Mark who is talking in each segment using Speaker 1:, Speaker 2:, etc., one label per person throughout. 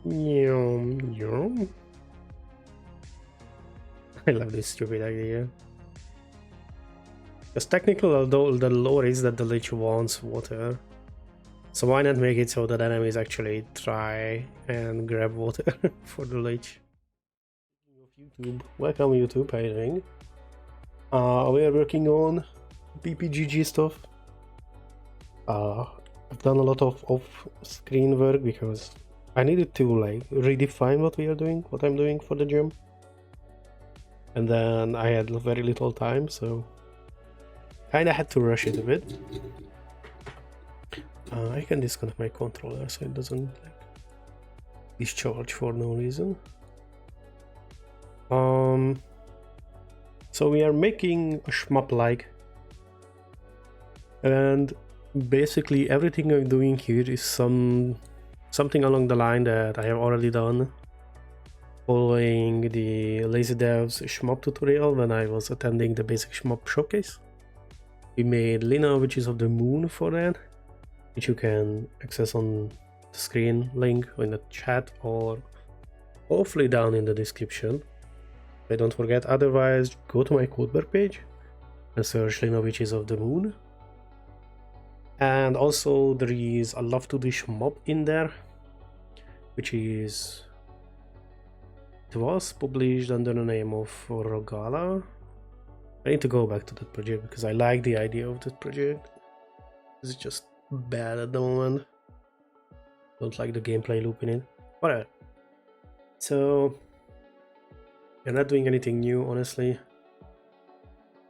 Speaker 1: Yum, yum. I love this stupid idea. Because technically, although the lore is that the lich wants water, so why not make it so that enemies actually try and grab water for the lich? YouTube. Welcome YouTube, how are you doing? We are working on PPJJG stuff. I've done a lot of off-screen work because I needed to like redefine what we are doing, what I'm doing for the gym. And then I had very little time, so kinda had to rush it a bit. I can disconnect my controller so it doesn't like discharge for no reason. So we are making a shmup like, and basically everything I'm doing here is something along the line that I have already done following the LazyDev's shmup tutorial when I was attending the basic shmup showcase. We made Lina Witches of the Moon for that, which you can access on the screen link in the chat or hopefully down in the description. Don't forget, otherwise go to my codework page and search Lina Witches of the Moon. And also there is a Love to Dish mob in there, which is... it was published under the name of Rogala. I need to go back to that project because I like the idea of that project. It's just bad at the moment. Don't like the gameplay loop in it. Whatever. So you're not doing anything new, honestly.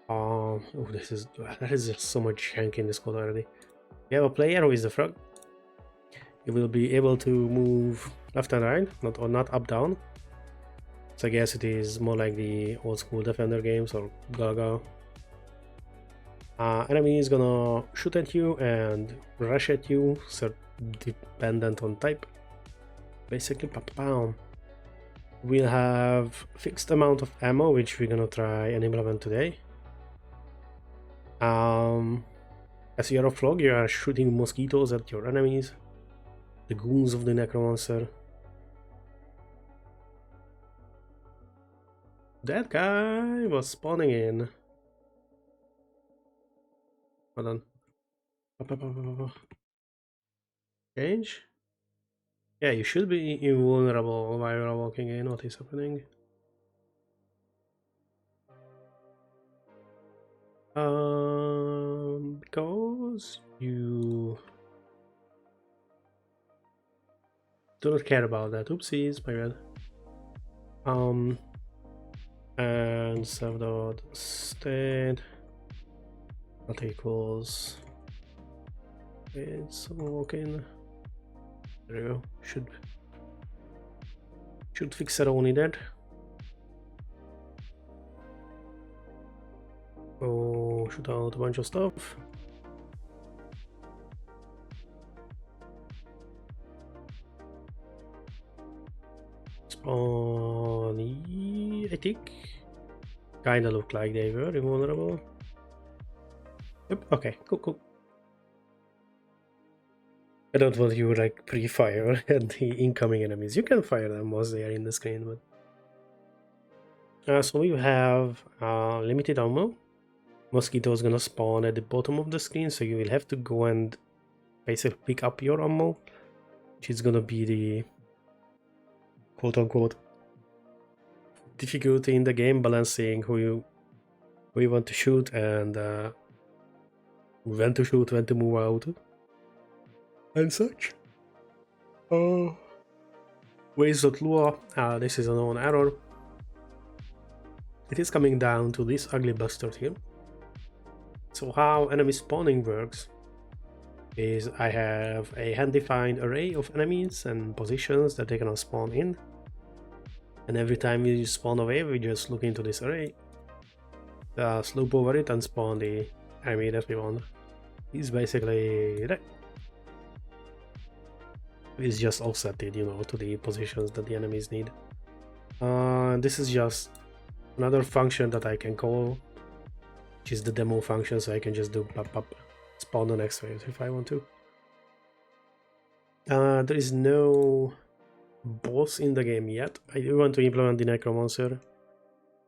Speaker 1: Oh, that is just so much shank in this code already. You have a player who is the frog. You will be able to move left and right, not up down. So I guess it is more like the old school Defender games or Gaga. Enemy is gonna shoot at you and rush at you, so dependent on type. Basically, pa-pa-pow. We'll have fixed amount of ammo, which we're gonna try and implement today. As you're a frog, you are shooting mosquitoes at your enemies, the goons of the necromancer. That guy was spawning in. Hold on. Change? Yeah, you should be invulnerable while you're walking in. What is happening? Because you do not care about that. Oopsies, my bad. And self.state not equals it's walking. There we go. Should fix it only that. Oh, shoot out a bunch of stuff. Spawn, I think. Kinda look like they were invulnerable. Yep, okay, cool. I don't want you like pre-fire at the incoming enemies. You can fire them once they are in the screen, but... so we have limited ammo. Mosquito is gonna spawn at the bottom of the screen, so you will have to go and basically pick up your ammo, which is gonna be the quote-unquote difficulty in the game, balancing who you want to shoot and when to shoot, when to move out and such. Ways.lua, this is a known error. It is coming down to this ugly bastard here. So how enemy spawning works is I have a hand-defined array of enemies and positions that they're gonna spawn in. And every time you spawn away, we just look into this array, slope over it and spawn the enemy that we want. He's basically that. It's just offsetted, you know, to the positions that the enemies need. This is just another function that I can call, which is the demo function, so I can just do pop spawn the next phase if I want to. There is no boss in the game yet. I do want to implement the necromancer.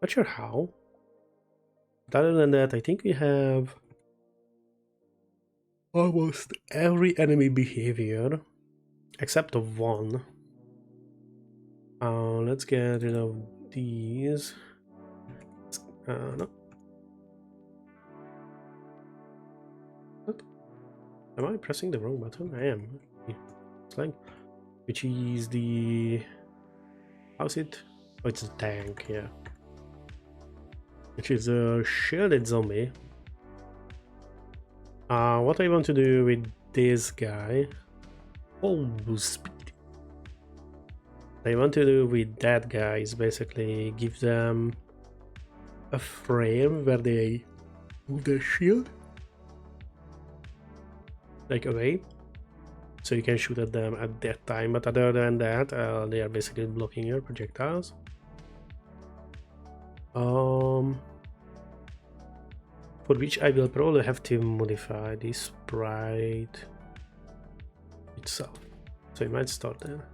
Speaker 1: Not sure how. But other than that, I think we have almost every enemy behavior except of one. Let's get rid of these. No. What? Am I pressing the wrong button? I am. It's like, which is the... How's it? Oh, it's a tank, yeah. Which is a shielded zombie. What I want to do with this guy... Oh, speed. What I want to do with that guy is basically give them a frame where they move their shield like away, so you can shoot at them at that time, but other than that they are basically blocking your projectiles. For which I will probably have to modify the sprite itself, so I might start there.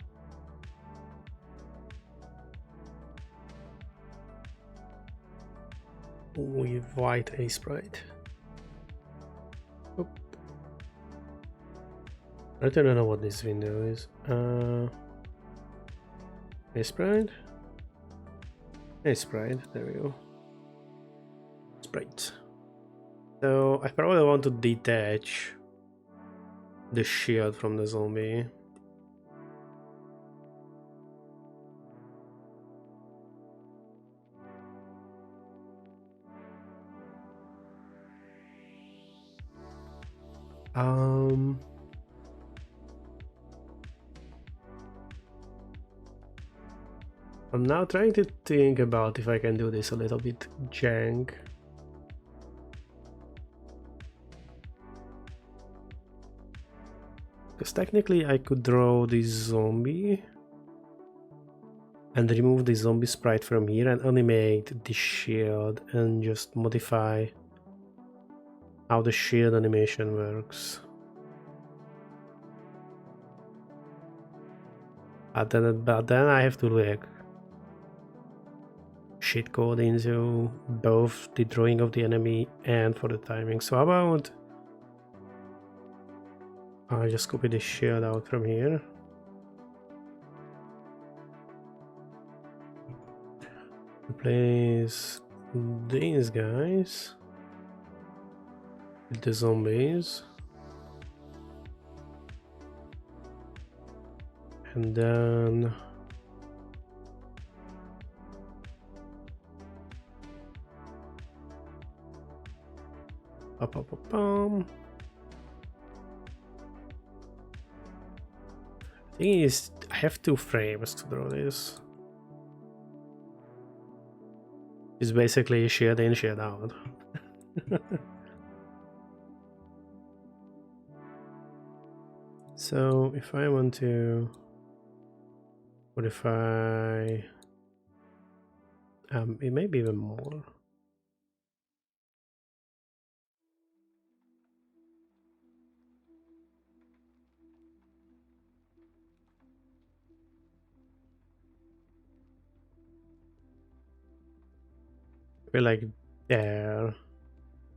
Speaker 1: With white A sprite. Oop. I don't know what this window is. A sprite? A sprite, there we go. Sprite. So I probably want to detach the shield from the zombie. I'm now trying to think about if I can do this a little bit jank. Because technically I could draw this zombie and remove the zombie sprite from here and animate the shield and just modify how the shield animation works. But then I have to like shit code into both the drawing of the enemy and for the timing. So how about I just copy the shield out from here. Replace these guys with the zombies. And then thing is, I have 2 frames to draw this. It's basically shade in, shade out. So if I want to modify, it may be even more. Like there.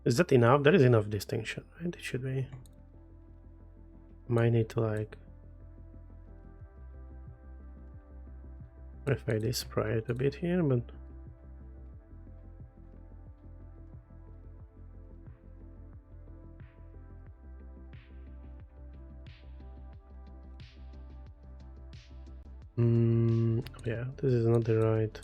Speaker 1: Is that enough? There is enough distinction, right? It should be. Might need to like modify this sprite a bit here, but yeah, this is not the right.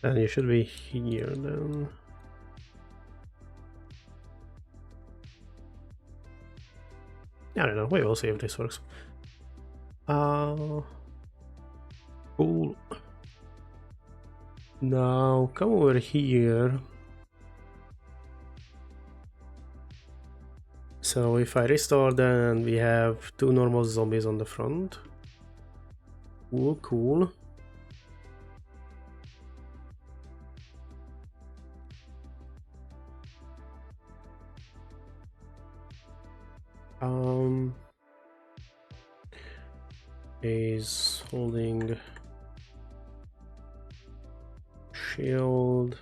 Speaker 1: And you should be here then. I don't know, we will see if this works. Cool. Now come over here. So if I restore, then we have 2 normal zombies on the front. Cool. Is holding shield.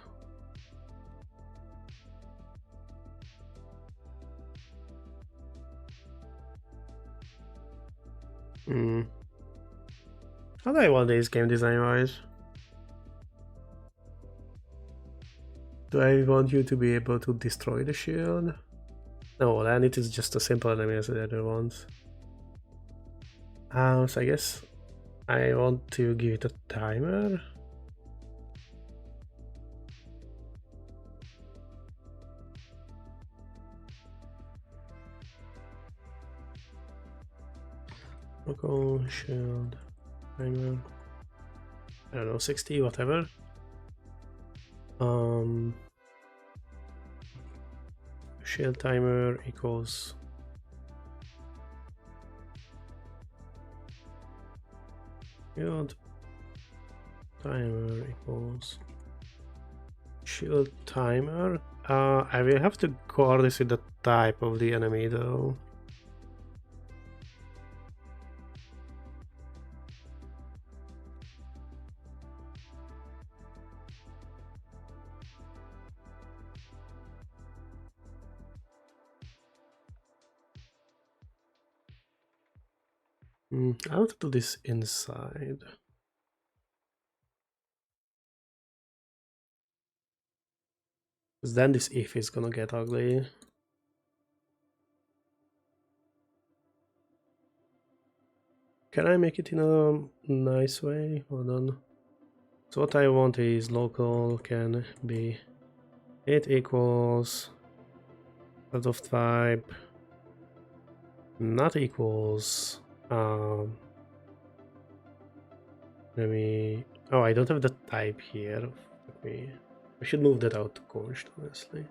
Speaker 1: How do I want this game design wise? Do I want you to be able to destroy the shield? No, then it is just a simple enemy as the other ones. So I guess I want to give it a timer. Local shield timer. I don't know, 60, whatever. Shield timer equals shield timer equals shield timer. I will have to guard this with the type of the enemy though. I want to do this inside. Because then this if is gonna get ugly. Can I make it in a nice way? Hold on. So what I want is local can be it equals out of type not equals let me I don't have the type here. We should move that out to const, honestly.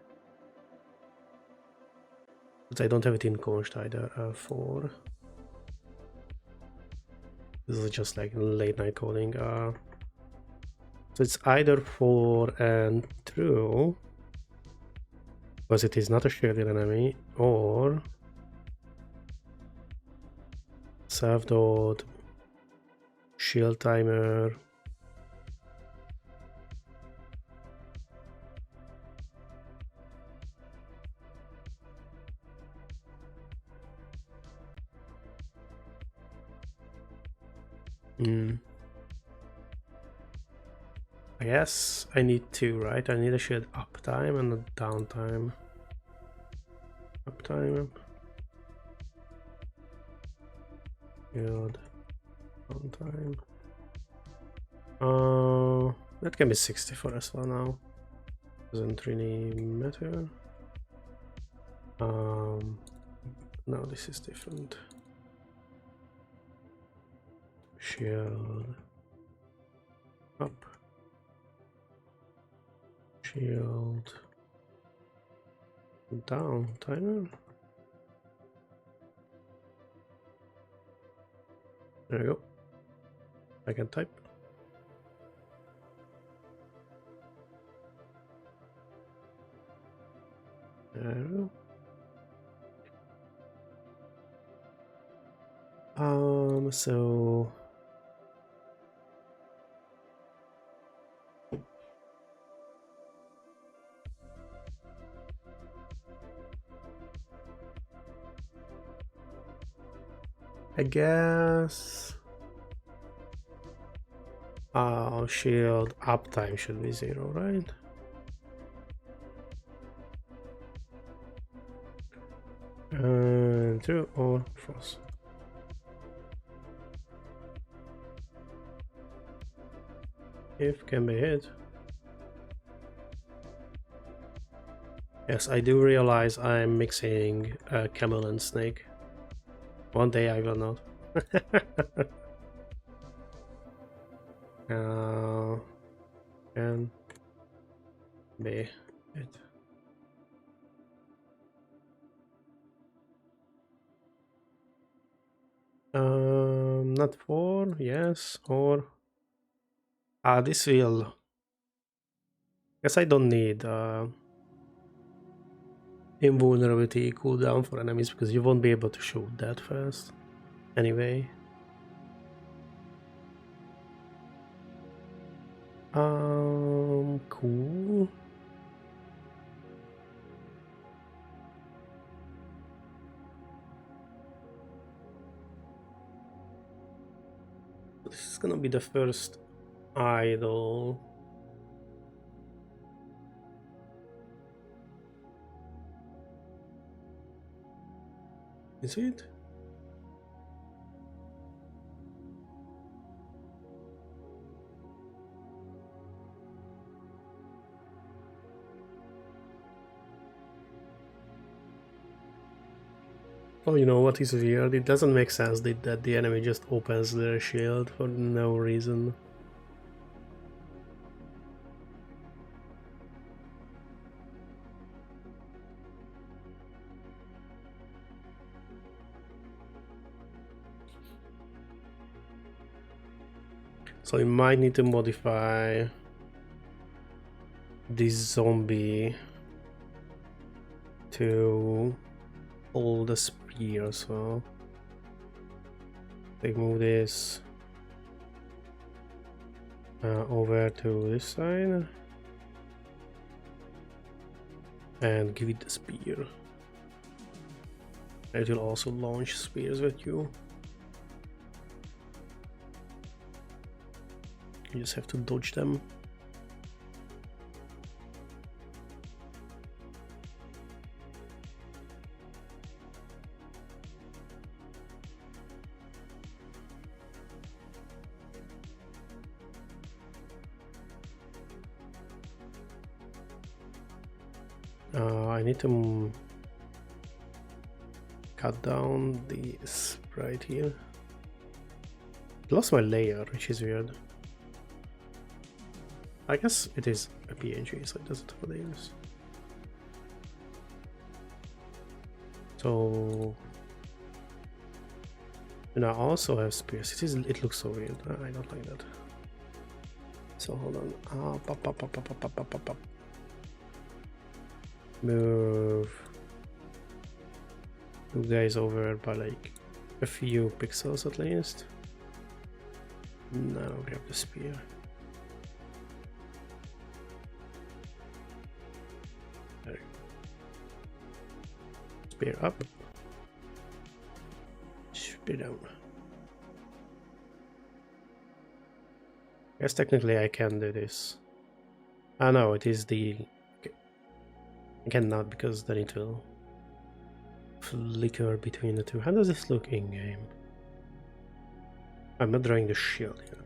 Speaker 1: But I don't have it in const either. For this is just like late night coding. So it's either for and true, because it is not a shared enemy, or self dot shield timer I guess I need two, right? I need a shield uptime and a downtime. Uptime. Shield downtime. That can be 60 for us for now. Doesn't really matter. Now this is different. Shield up. Shield down timer. There we go. I can type. There we go. So I guess shield uptime should be 0, right? And true or false. If can be hit. Yes, I do realize I'm mixing camel and snake. One day I will not. Can be it. Not 4, yes, or this will. Guess I don't need invulnerability cooldown for enemies because you won't be able to shoot that fast anyway. Cool. This is gonna be the first idol. Is it? Oh, you know what is weird? It doesn't make sense that the enemy just opens their shield for no reason. So you might need to modify this zombie to hold the spear, so they move this over to this side and give it the spear. It will also launch spears at you. You just have to dodge them. I need to cut down this right here. I lost my layer, which is weird. I guess it is a PNG, so it doesn't have layers. So, and I also have spears. It looks so weird. I don't like that. So hold on. Pop. Move you guys over by like a few pixels at least. Now grab the spear. There. Spear up. Spear down. Guess technically I can do this. Ah no, it is the... Okay. I cannot because then it will flicker between the two. How does this look in game? I'm not drawing the shield here.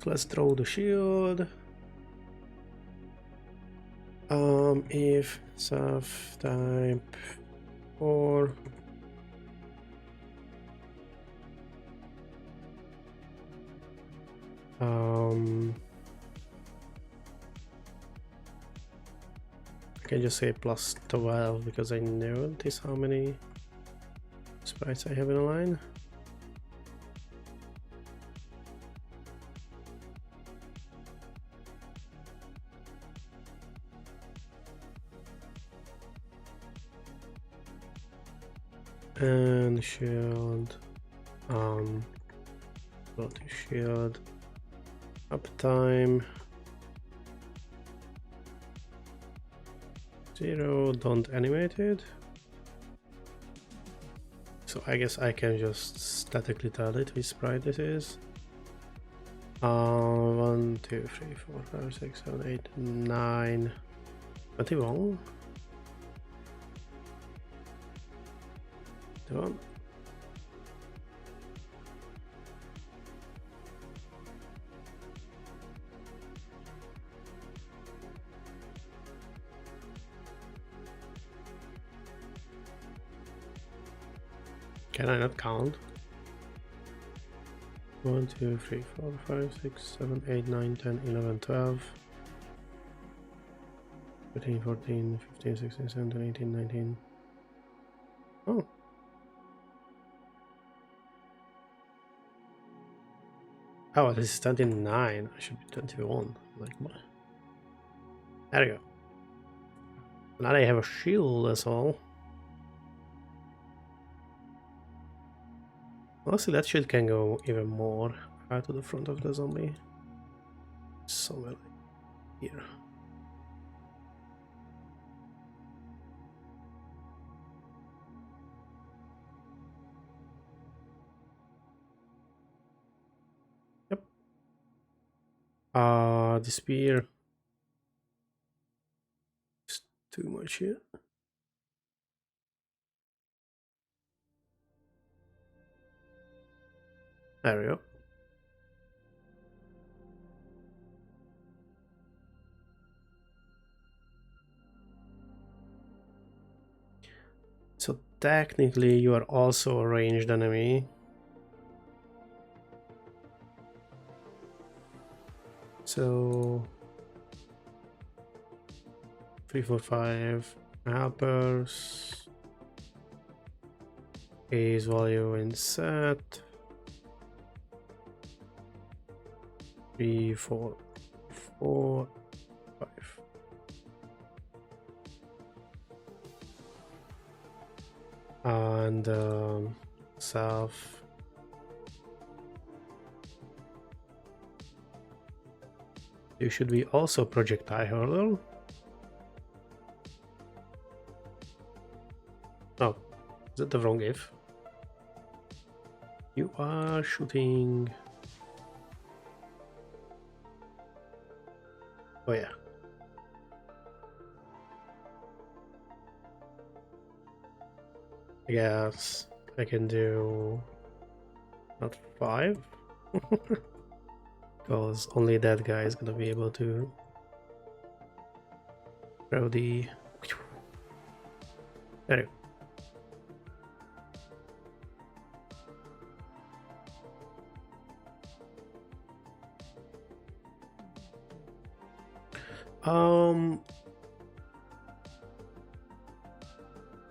Speaker 1: So let's draw the shield. If self type 4 I can just say plus 12 because I notice how many sprites I have in a line. And shield, go to shield, uptime 0, don't animate it. So I guess I can just statically tell it which sprite this is. 1, 2, 3, 4, 5, 6, 7, 8, 9, 21. 21. Can I not count? 1, 2, 3, 4, 5, 6, 7, 8, 9, 10, 11, 12, 13, 14, 15, 16, 17, 18, 19. Oh. Oh, this is 29. I should be 21. Like, what? There you go. Now they have a shield, that's all. Honestly, that shield can go even more out to the front of the zombie. Somewhere like here. Yep. The spear is too much here. There we go. So technically you are also a ranged enemy. So 3, 4, 5 helpers. Case value in set. 3, 4, 4, 5. And self. You should be also projectile hurler. Oh, is that the wrong if? You are shooting. Oh yeah. I guess I can do not 5. Because only that guy is gonna be able to throw the. There you go.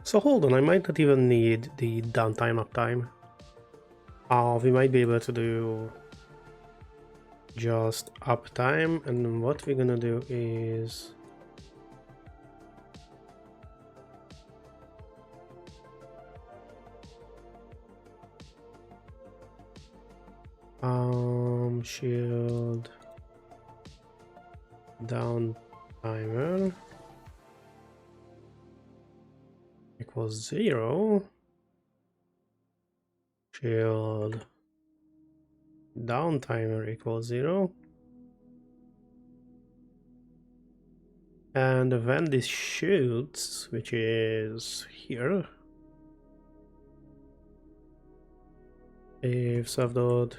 Speaker 1: So hold on, I might not even need the downtime uptime. We might be able to do just uptime, and what we're gonna do is shield down timer equals 0. Shield down timer equals 0. And when this shoots, which is here, if self-dot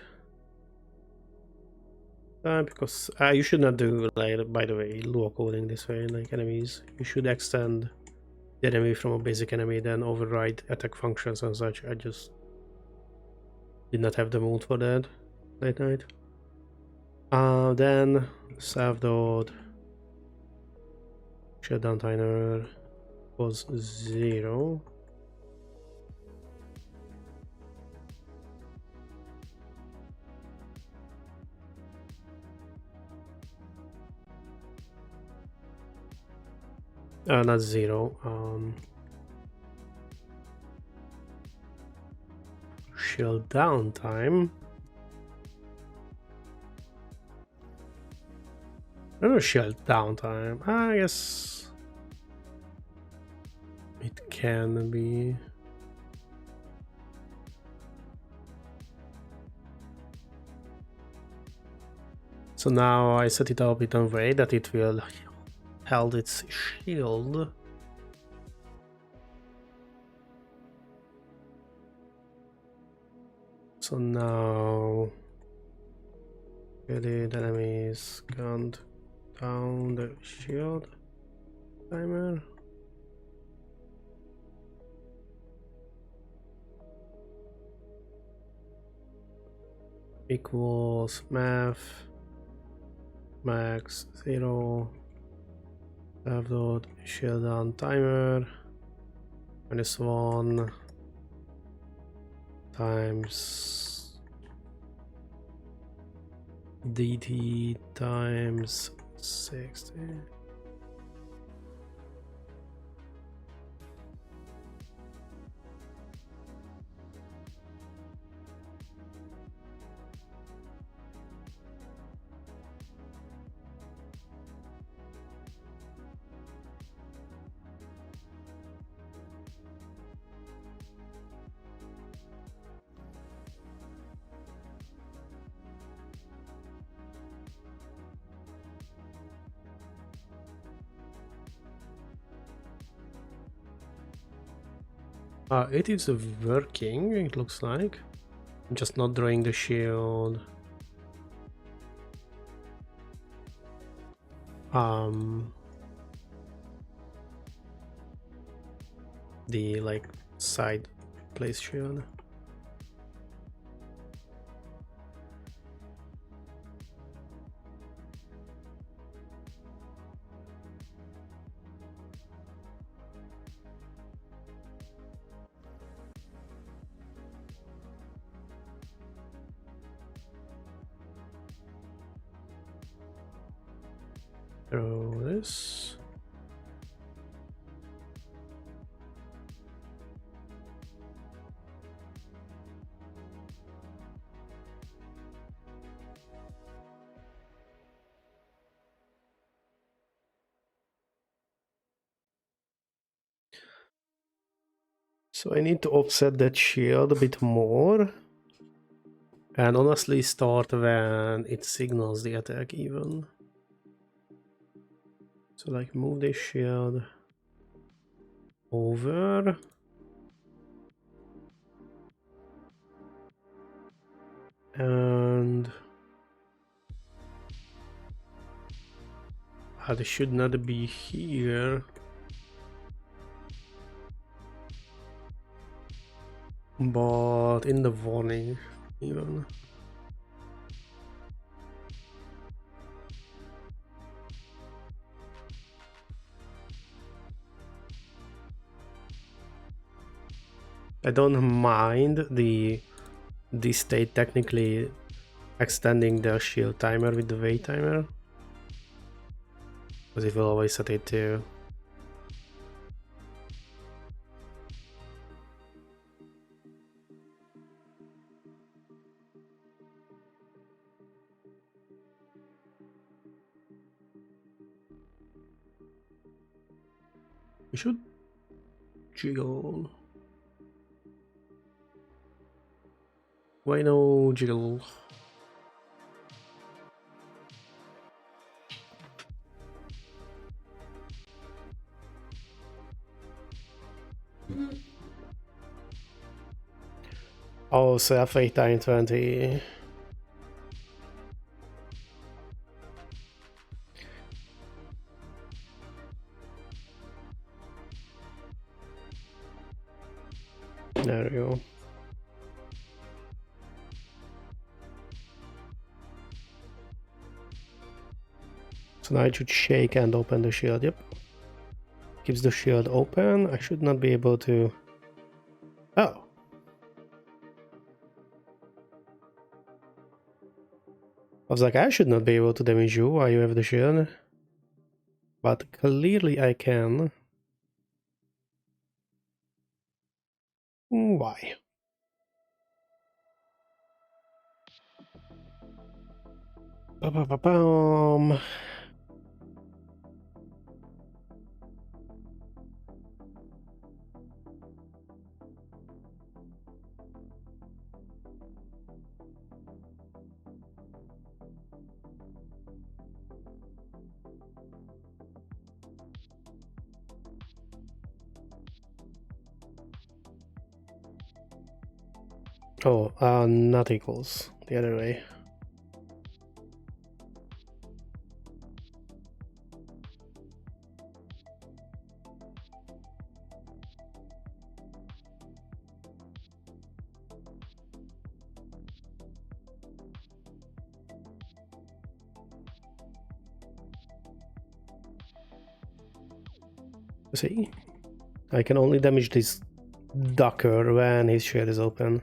Speaker 1: because you should not do, like, by the way, Lua coding this way, like enemies. You should extend the enemy from a basic enemy, then override attack functions and such. I just did not have the mood for that late night. Then self-dot shutdown timer was 0. Not 0. Shield down time. I don't know, shield down time. I guess it can be. So now I set it up in a way that it will hold its shield. So now the enemies count down the shield timer. Equals math max 0 self-dot shield down timer -1 times dt times 60. It is working, it looks like. I'm just not drawing the shield. The like side place shield. Throw this. So I need to offset that shield a bit more. And honestly start when it signals the attack even. So like move this shield over. And they should not be here. But in the warning even. I don't mind this state technically extending the shield timer with the wait timer, because it will always set it to. We should jiggle. Why no jiggle? Oh, so F8 time 20. There we go. So now I should shake and open the shield. Yep. Keeps the shield open. I should not be able to. Oh. I was like, I should not be able to damage you while you have the shield. But clearly I can. Why? Ba-ba-ba-bum. Oh, not equals. The other way. See? I can only damage this ducker when his shield is open.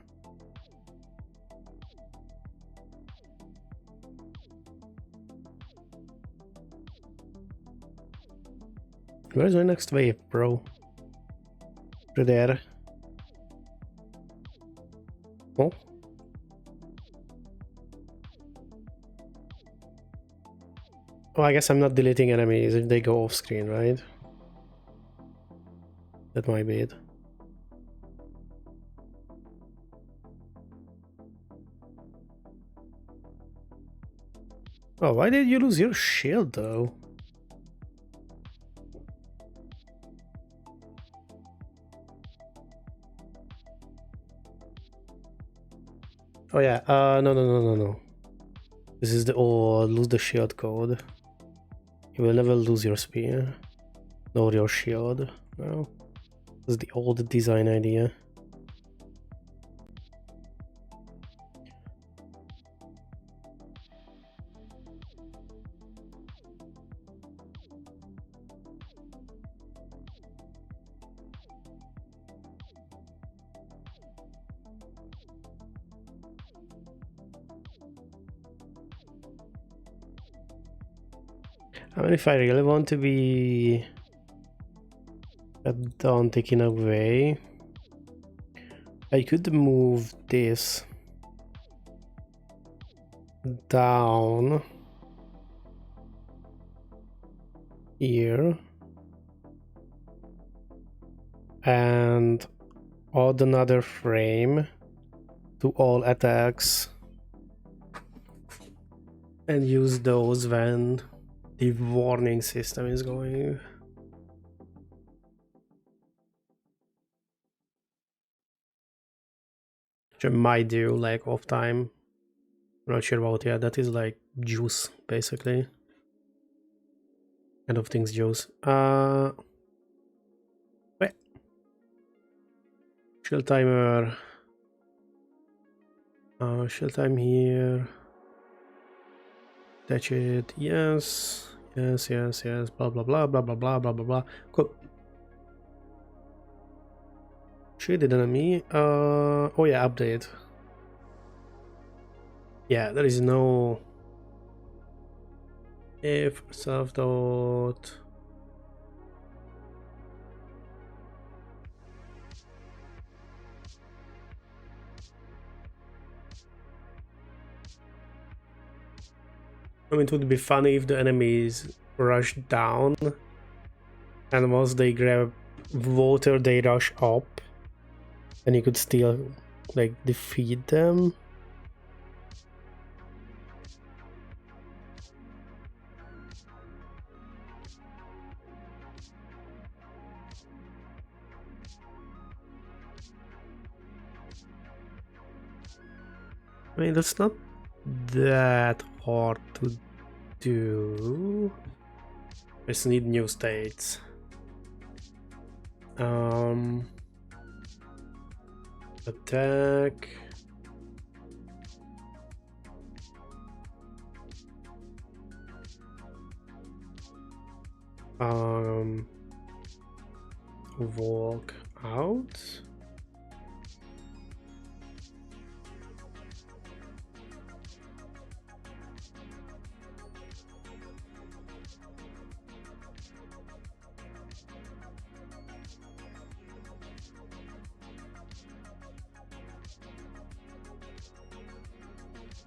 Speaker 1: Where's my next wave, bro? Right there. Oh. Oh, I guess I'm not deleting enemies if they go off screen, right? That might be it. Oh, why did you lose your shield though? Oh yeah, no. This is the old lose the shield code. You will never lose your spear, nor your shield. No. This is the old design idea. I mean, if I really want to be done taken away, I could move this down here and add another frame to all attacks and use those when the warning system is going. Which I might do like off time. I'm not sure about. Yeah, that is like juice basically. End of things juice. Wait. Shell timer. Shell time here. That's it. Yes. Yes. Blah blah blah blah blah blah blah blah blah. Cool. Shaded enemy. Oh yeah, update. Yeah, there is no if self dot. I mean, it would be funny if the enemies rush down and once they grab water they rush up and you could still like defeat them. I mean, that's not that hard to do. I just need new states. Attack. Walk out.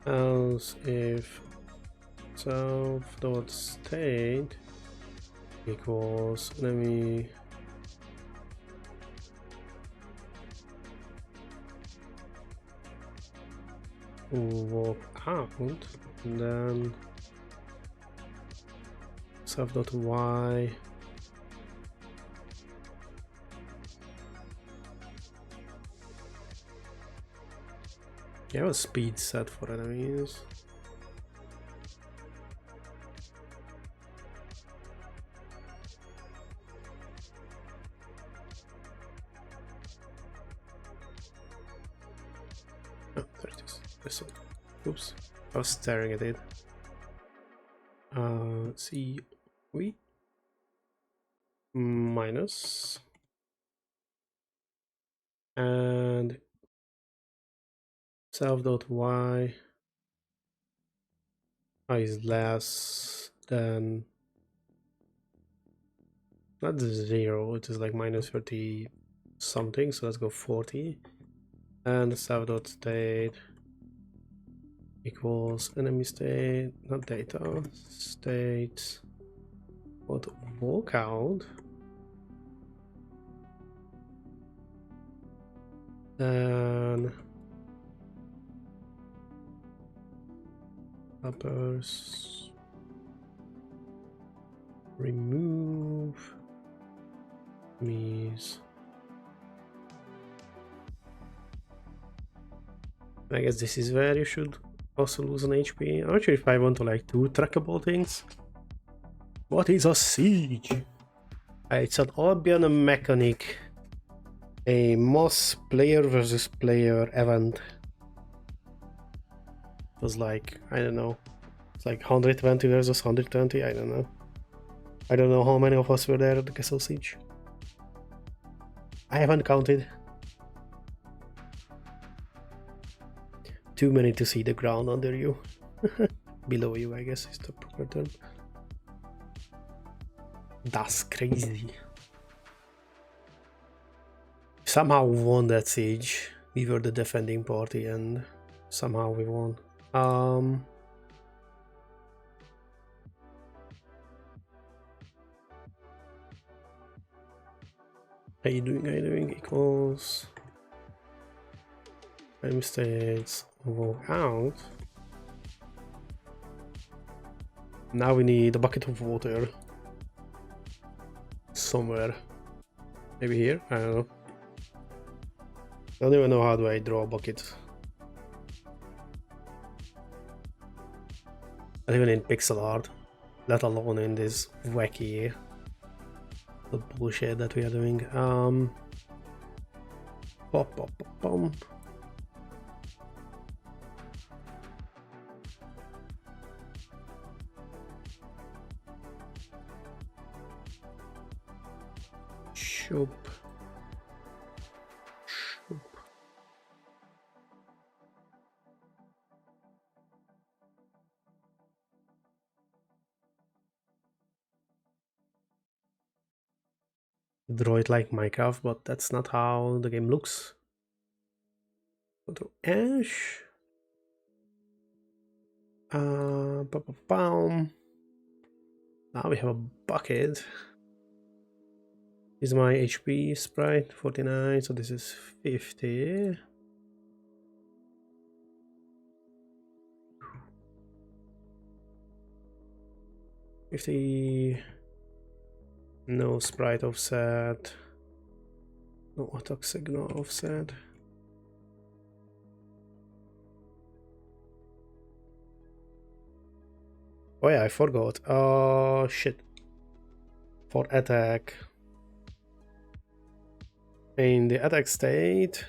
Speaker 1: Else if self dot state equals enemy walk out, and then self dot y you have a speed set for enemies. Oh, there it is. This one. Oops, I was staring at it. Let's see, we minus and self dot y is less than not 0, it is like minus 30 something, so let's go 40 and self dot state equals enemy state, not data, state what walk out, then uppers remove enemies I guess this is where you should also lose an HP. I'm not sure if I want to like do trackable things. What is a siege? It's an Albion mechanic. A Moss player versus player event. It was like, I don't know. It's like 120 versus 120, I don't know. I don't know how many of us were there at the Castle Siege. I haven't counted. Too many to see the ground under you. Below you, I guess, is the proper term. That's crazy. Somehow we won that siege. We were the defending party and somehow we won. How you doing? How you doing? Equals time states walk out. Now we need a bucket of water somewhere. Maybe here? I don't know. I don't even know how do I draw a bucket. Not even in pixel art, let alone in this wacky bullshit that we are doing. Pop, pop, pop, pop. Shoop. Shoop. Draw it like Minecraft, but that's not how the game looks. Go to Ash. Now we have a bucket. Is my HP sprite 49, so this is 50. No sprite offset. No attack signal offset. Oh yeah, I forgot. Oh shit. For attack. In the attack state,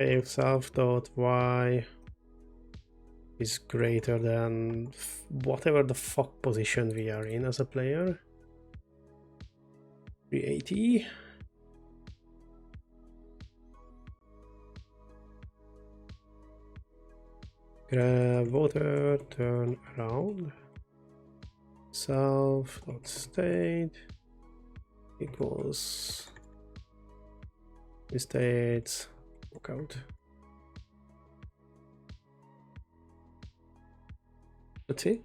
Speaker 1: if self.y is greater than whatever the fuck position we are in as a player. 380. Grab water, turn around. Self.state equals states walkout. Let's see.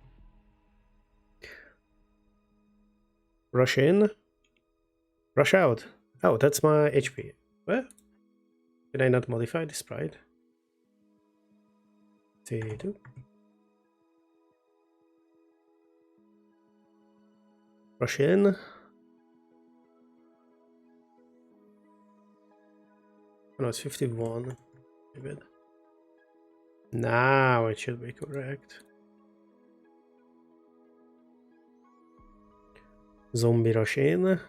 Speaker 1: Rush in. Rush out. Oh, that's my HP. Where? Did I not modify the sprite? T2. Rush in. Oh, no, it's 51. Maybe. Now it should be correct. Zombie rush in.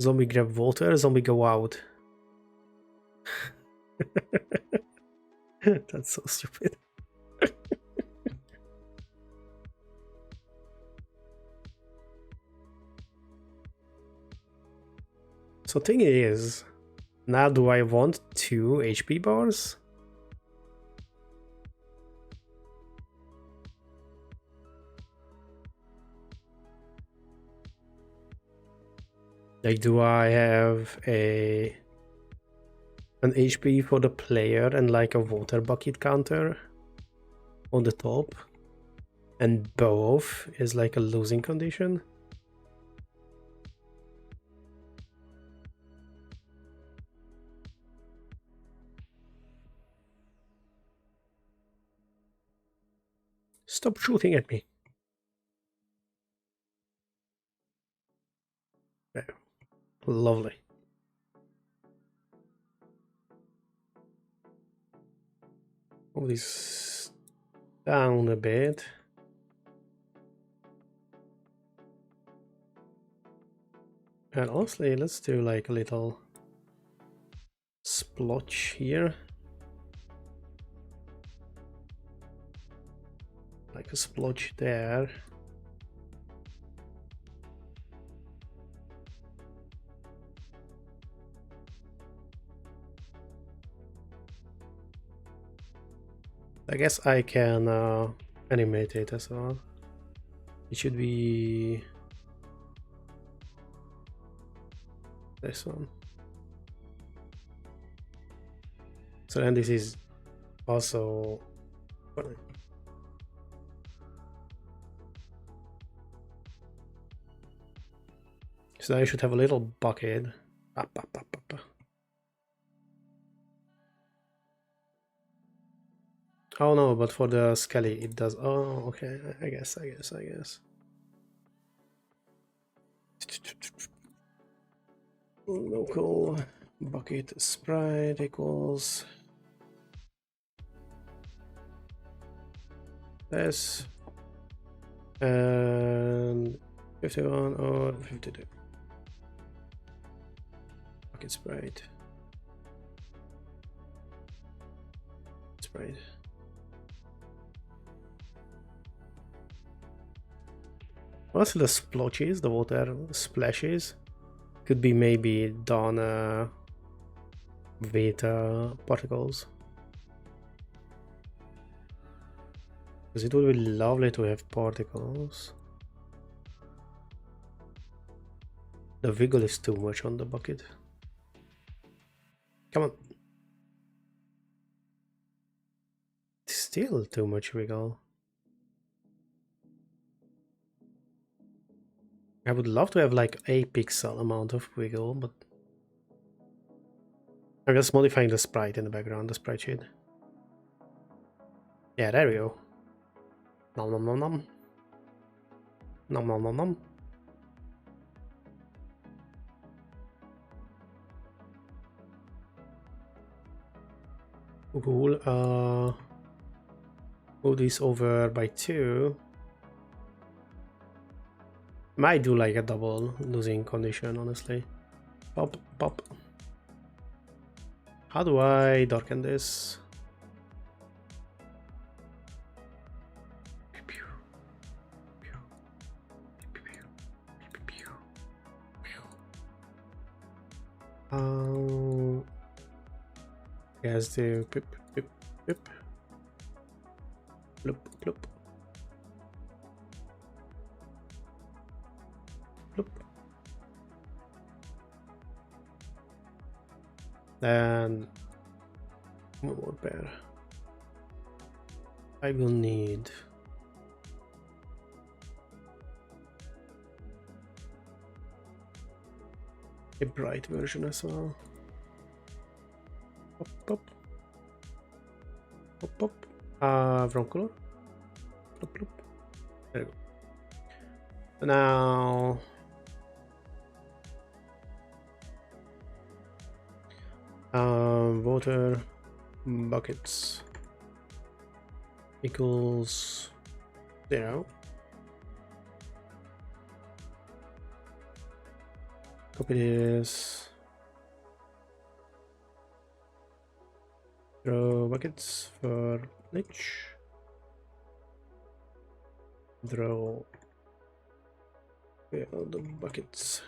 Speaker 1: Zombie grab water. Zombie go out. That's so stupid. So thing is, now do I want 2 HP bars? Like, do I have an HP for the player and like a water bucket counter on the top, and both is like a losing condition? Stop shooting at me. Lovely. move this down a bit. And honestly, let's do like a little splotch here. Like a splotch there. I guess I can animate it as well. It should be this one. So then this is also funny. So I should have a little bucket. Oh no, but for the Skelly it does. Oh, okay. I guess. Local bucket sprite equals this and 51 or 52. Bucket sprite. Also the splotches, the water splashes, could be maybe done with particles. Because it would be lovely to have particles. The wiggle is too much on the bucket. Come on. Still too much wiggle. I would love to have like a pixel amount of wiggle, but I'm just modifying the sprite in the background, the sprite sheet. Yeah, there we go. Nom nom nom nom. Nom nom nom nom. Cool. Move this over by 2. Might do like a double losing condition, honestly. Pop, pop. How do I darken this? Yes, do pip, pip, pip. Bloop, bloop. Bloop. Then one more pair. I will need a bright version as well. Pop, pop. Pop, pop. Wrong color. Plop, plop. There we go. So now water buckets equals 0. Copy this. Draw buckets for Fletch. Draw all the buckets.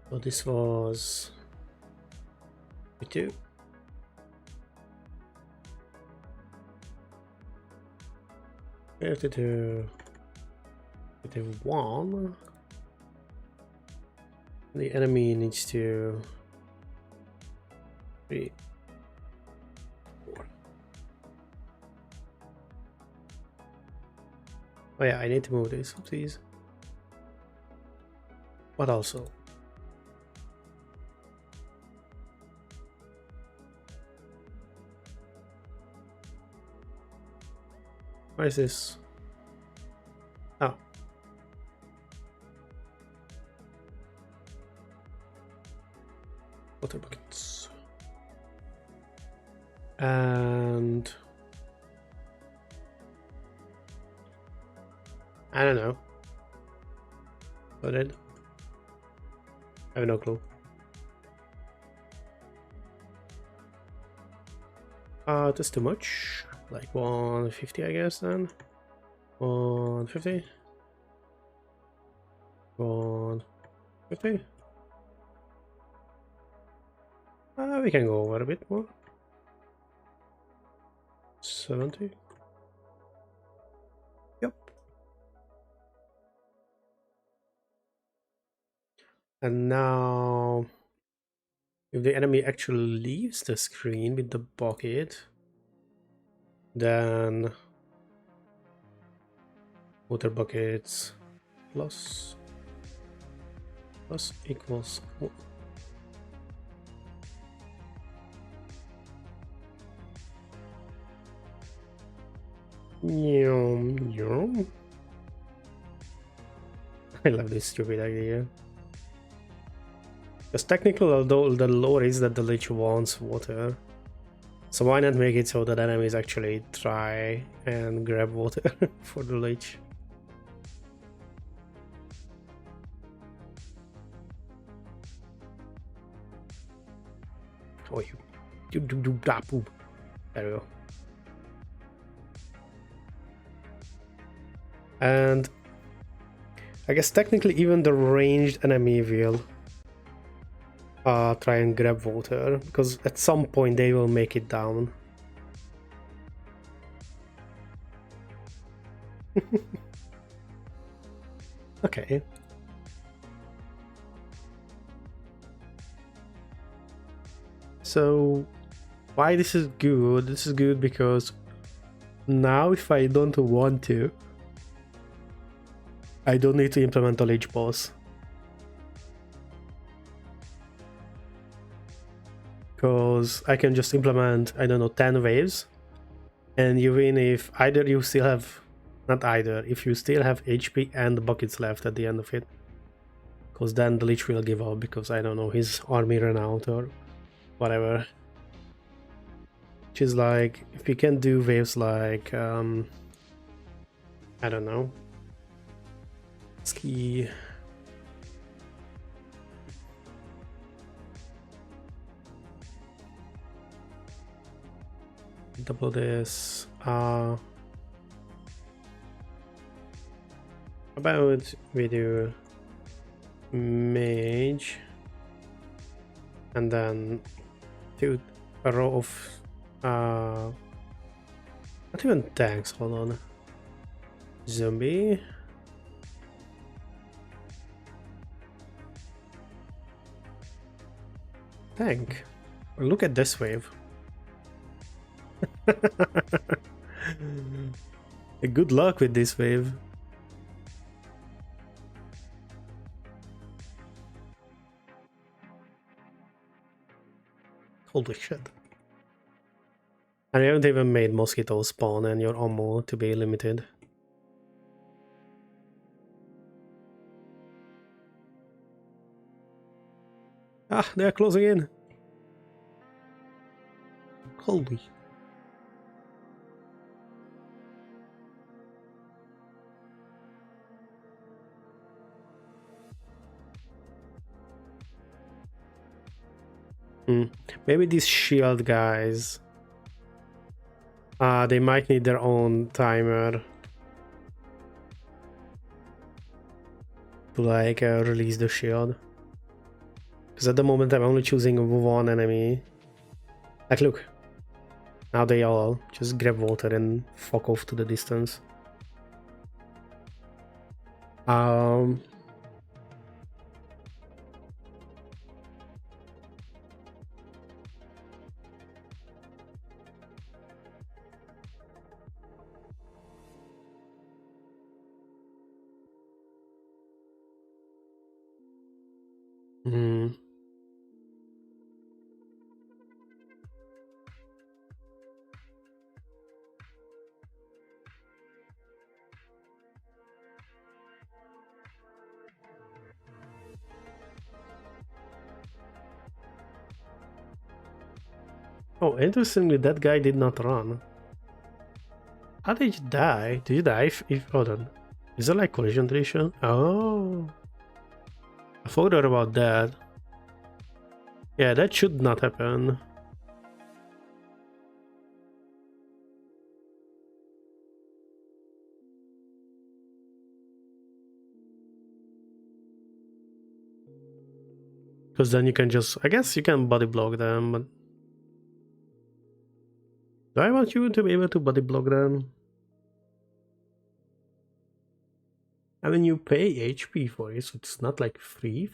Speaker 1: So this was 2. We have to do 1. The enemy needs to 3, 4. Oh yeah, I need to move this, please. But also why is this water buckets. And I don't know. What did? I have no clue. That's too much. Like 150, I guess, then. 150. 150. We can go over a bit more. 70. Yep. And now, if the enemy actually leaves the screen with the bucket, then water buckets plus equals yum yum. I love this stupid idea. Because technically, although the lore is that the lich wants water, so why not make it so that enemies actually try and grab water for the lich? Oh, you do da poop. There we go. And I guess technically even the ranged enemy will try and grab water, because at some point they will make it down. Okay. So why this is good? This is good because now if I don't want to, I don't need to implement a lich boss. Because I can just implement, I don't know, 10 waves, and you win if either you still have, not either, if you still have HP and buckets left at the end of it. Because then the lich will give up because, I don't know, his army ran out or whatever. Which is like, if you can do waves like, I don't know, ski. Double this. How about we do mage and then do a row of not even tanks, hold on. Zombie. Tank. Look at this wave. Good luck with this wave. Holy shit. And you haven't even made mosquitoes spawn and your ammo to be limited. Ah, they're closing in. Holy. Maybe these shield guys, they might need their own timer to like release the shield. Because at the moment I'm only choosing one enemy. Like look, now they all just grab water and fuck off to the distance. Oh, interestingly, that guy did not run. How did you die? Did you die if hold on. Is there like collision deletion? Oh. I forgot about that. Yeah, that should not happen. Because then you can just, I guess you can body block them, but do I want you to be able to body block them? I mean, you pay HP for it, so it's not like free.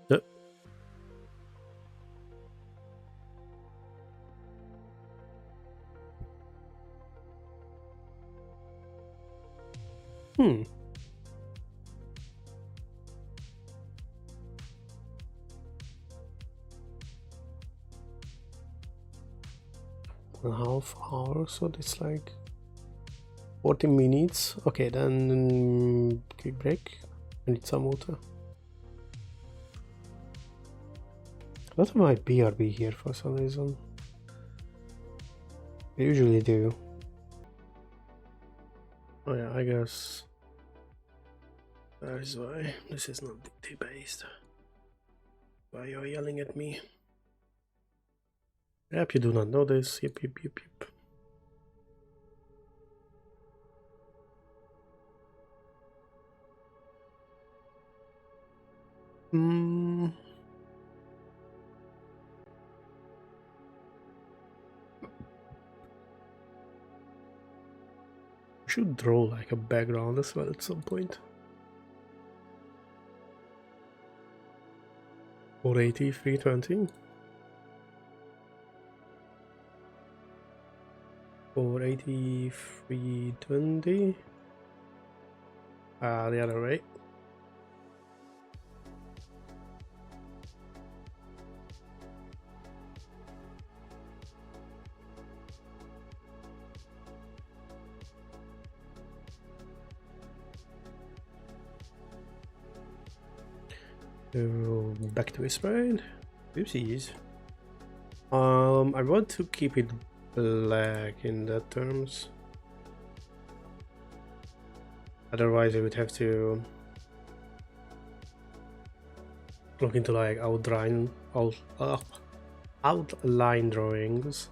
Speaker 1: Uh, Hmm. One half hour, so it's like 40 minutes. Okay, then quick break. I need some water. A lot of my BRB here for some reason. I usually do. Oh yeah, I guess that is why this is not dictate based. Why you're yelling at me? Yep, you do not know this. Yep. Should draw like a background as well at some point. 480, 320. 480, 320. The other way. So back to his brain. Oopsies. I want to keep it black in that terms. Otherwise, I would have to look into like outline drawings.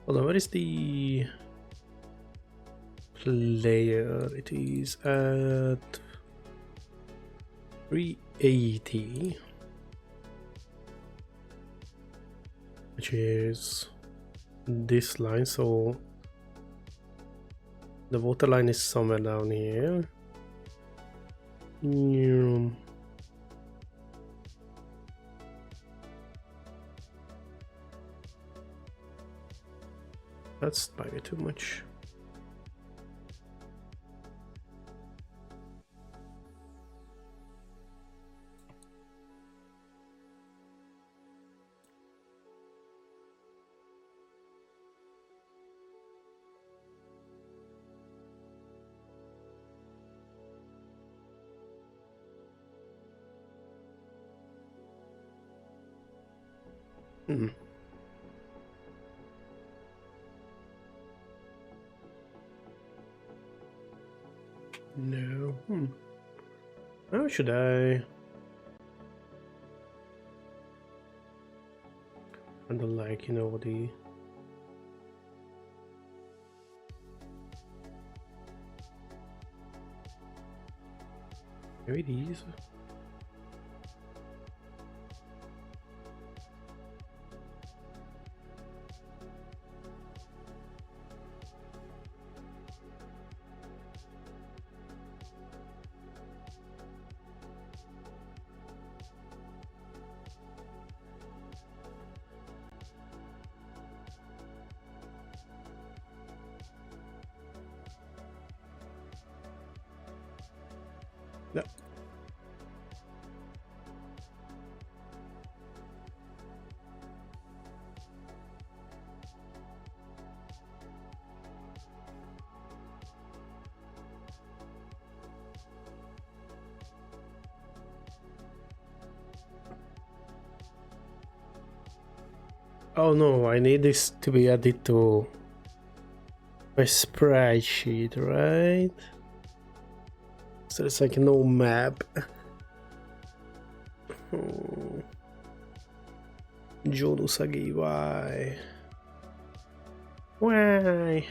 Speaker 1: Hold on, where is the player? It is at 380, which is this line, so the water line is somewhere down here. That's might be too much. No. How should I handle, like, you know, the maybe these? Oh no, I need this to be added to my spreadsheet, right? So it's like no map. John Usagi, why? Why?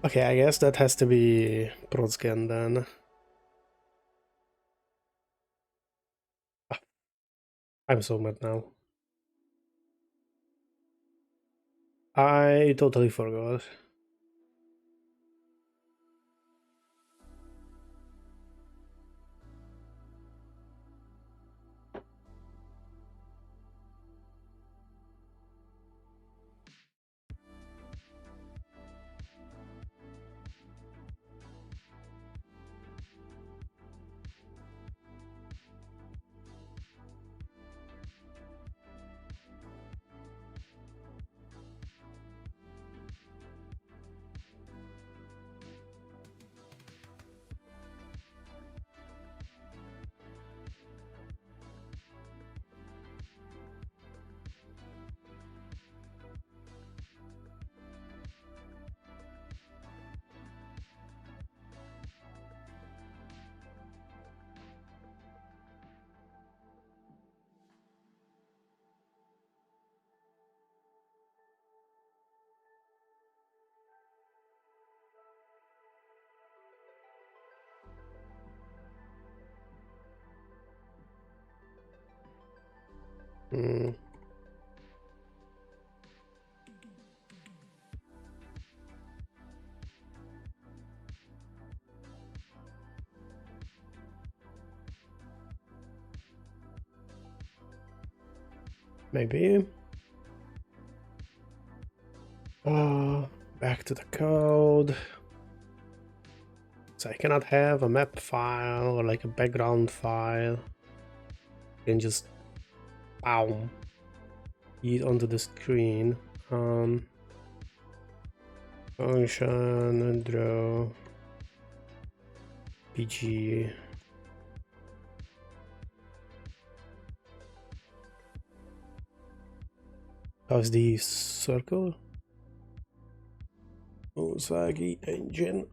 Speaker 1: Okay, I guess that has to be Protscan then. I'm so mad now. I totally forgot. Maybe. Back to the code. So I cannot have a map file or like a background file. I can just boom it onto the screen. Function draw PG. How's the circle? Usagi engine.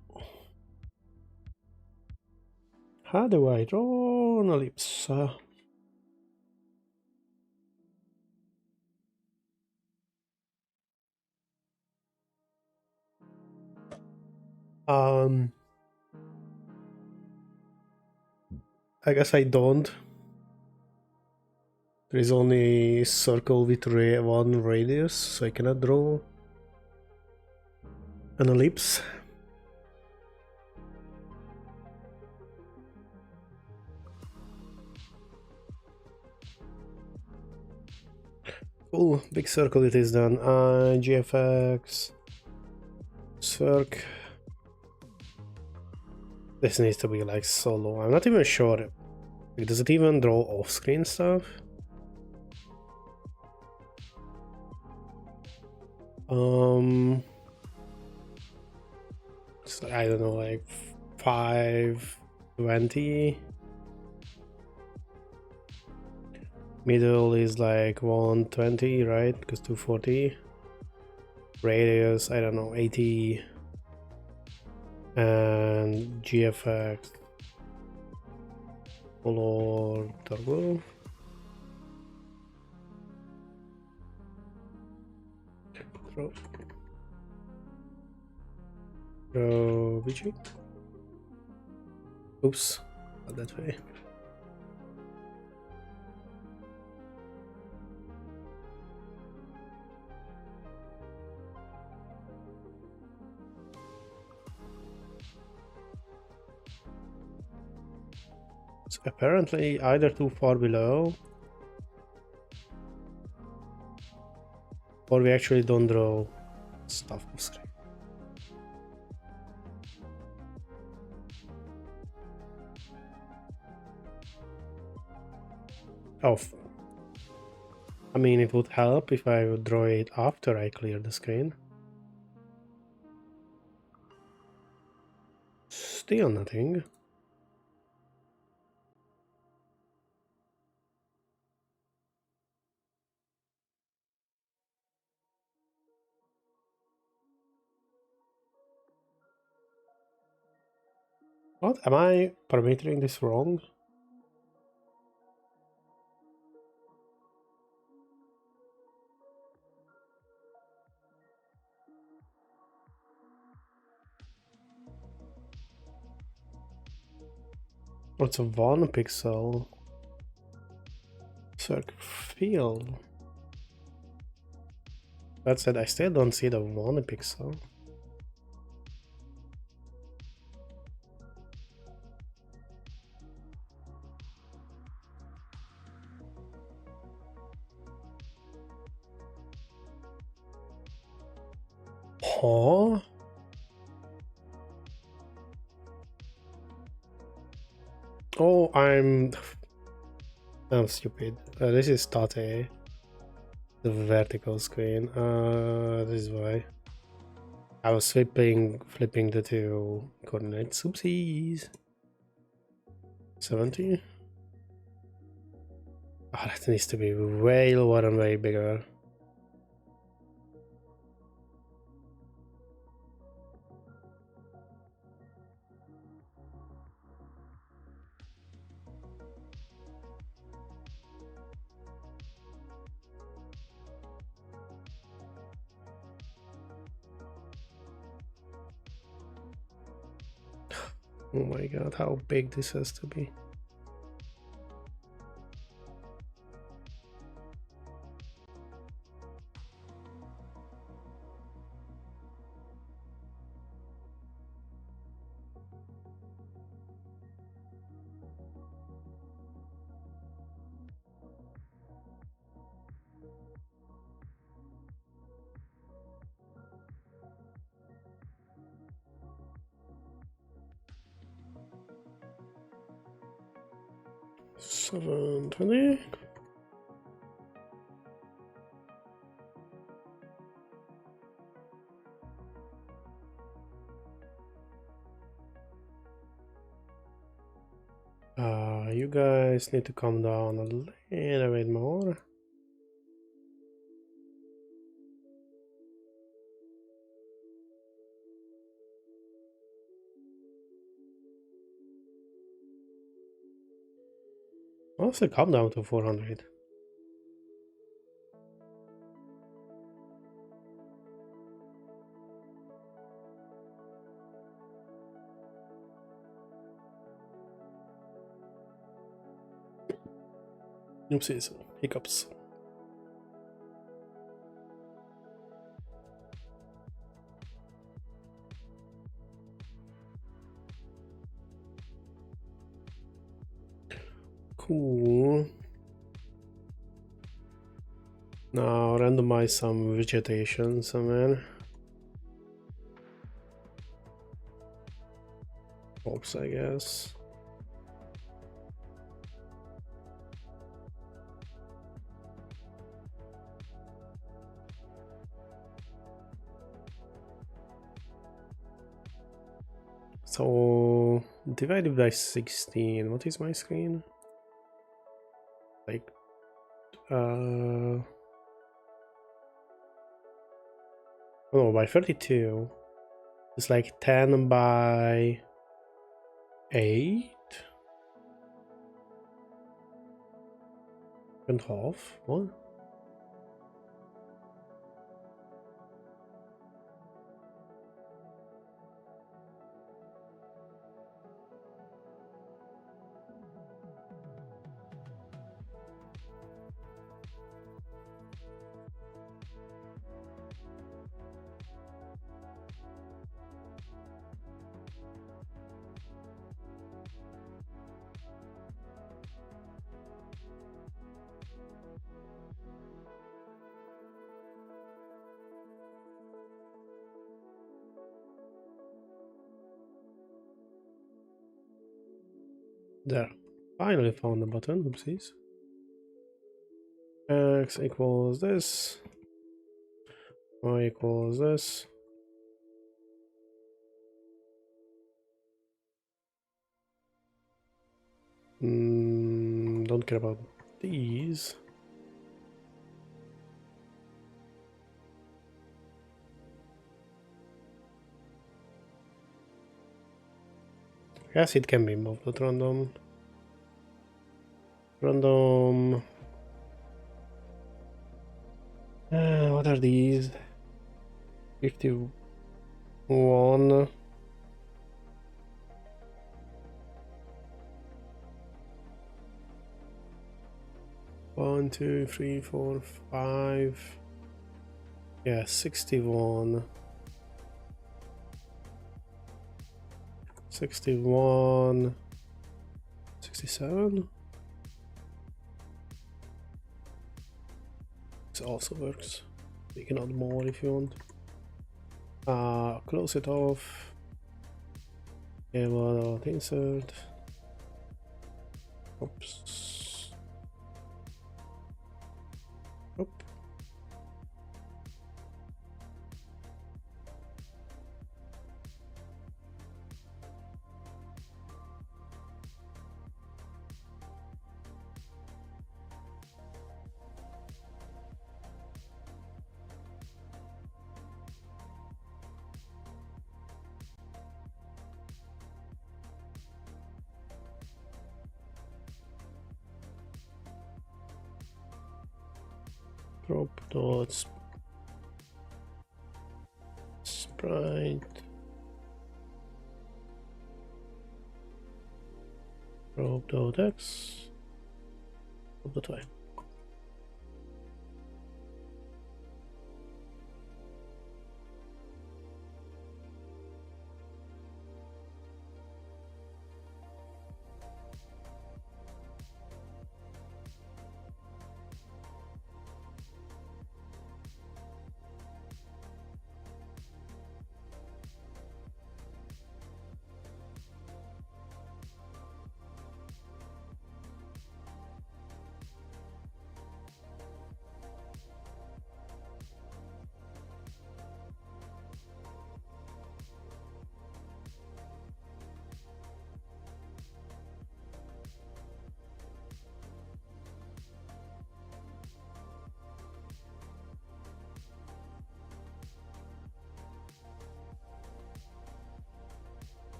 Speaker 1: How do I draw an ellipse? I guess I don't. There is only a circle with one radius, so I cannot draw an ellipse. Cool, big circle it is then. GFX, circ. This needs to be like solo. I'm not even sure. Does it even draw off-screen stuff? So I don't know, like 520. Middle is like 120, right? Because 240. Radius, I don't know, 80. And GFX. Color turbo. Throw BG. Oops, not that way. It's apparently either too far below, or we actually don't draw stuff on screen. Oh, I mean, it would help if I would draw it after I clear the screen. Still nothing. What? Am I parametering this wrong? It's a 1 pixel circle field. That said, I still don't see the 1 pixel. Huh? Oh, I'm stupid. This is dot A, the vertical screen. This is why I was flipping the two coordinates. Oopsies. 70. Oh, that needs to be way lower and way bigger. Oh my god, how big this has to be. $720. You guys need to calm down a little bit more. Also, calm down to 400. Oopsies, hiccups. Cool. Now randomize some vegetation somewhere. Oops, I guess. So divided by 16. What is my screen? Like oh, by 32. It's like 10 by 8 and half. What? There. Finally found the button. Oopsies. X equals this. Y equals this. Don't care about these. Yes, it can be moved at random. Random. What are these? 51. One, two, three, four, five. Yeah, 61. 61. 67. This also works. You can add more if you want. Close it off. Yeah, well, insert. Oops. Oop. Drop dot sprite. Drop dot x. Drop dot y.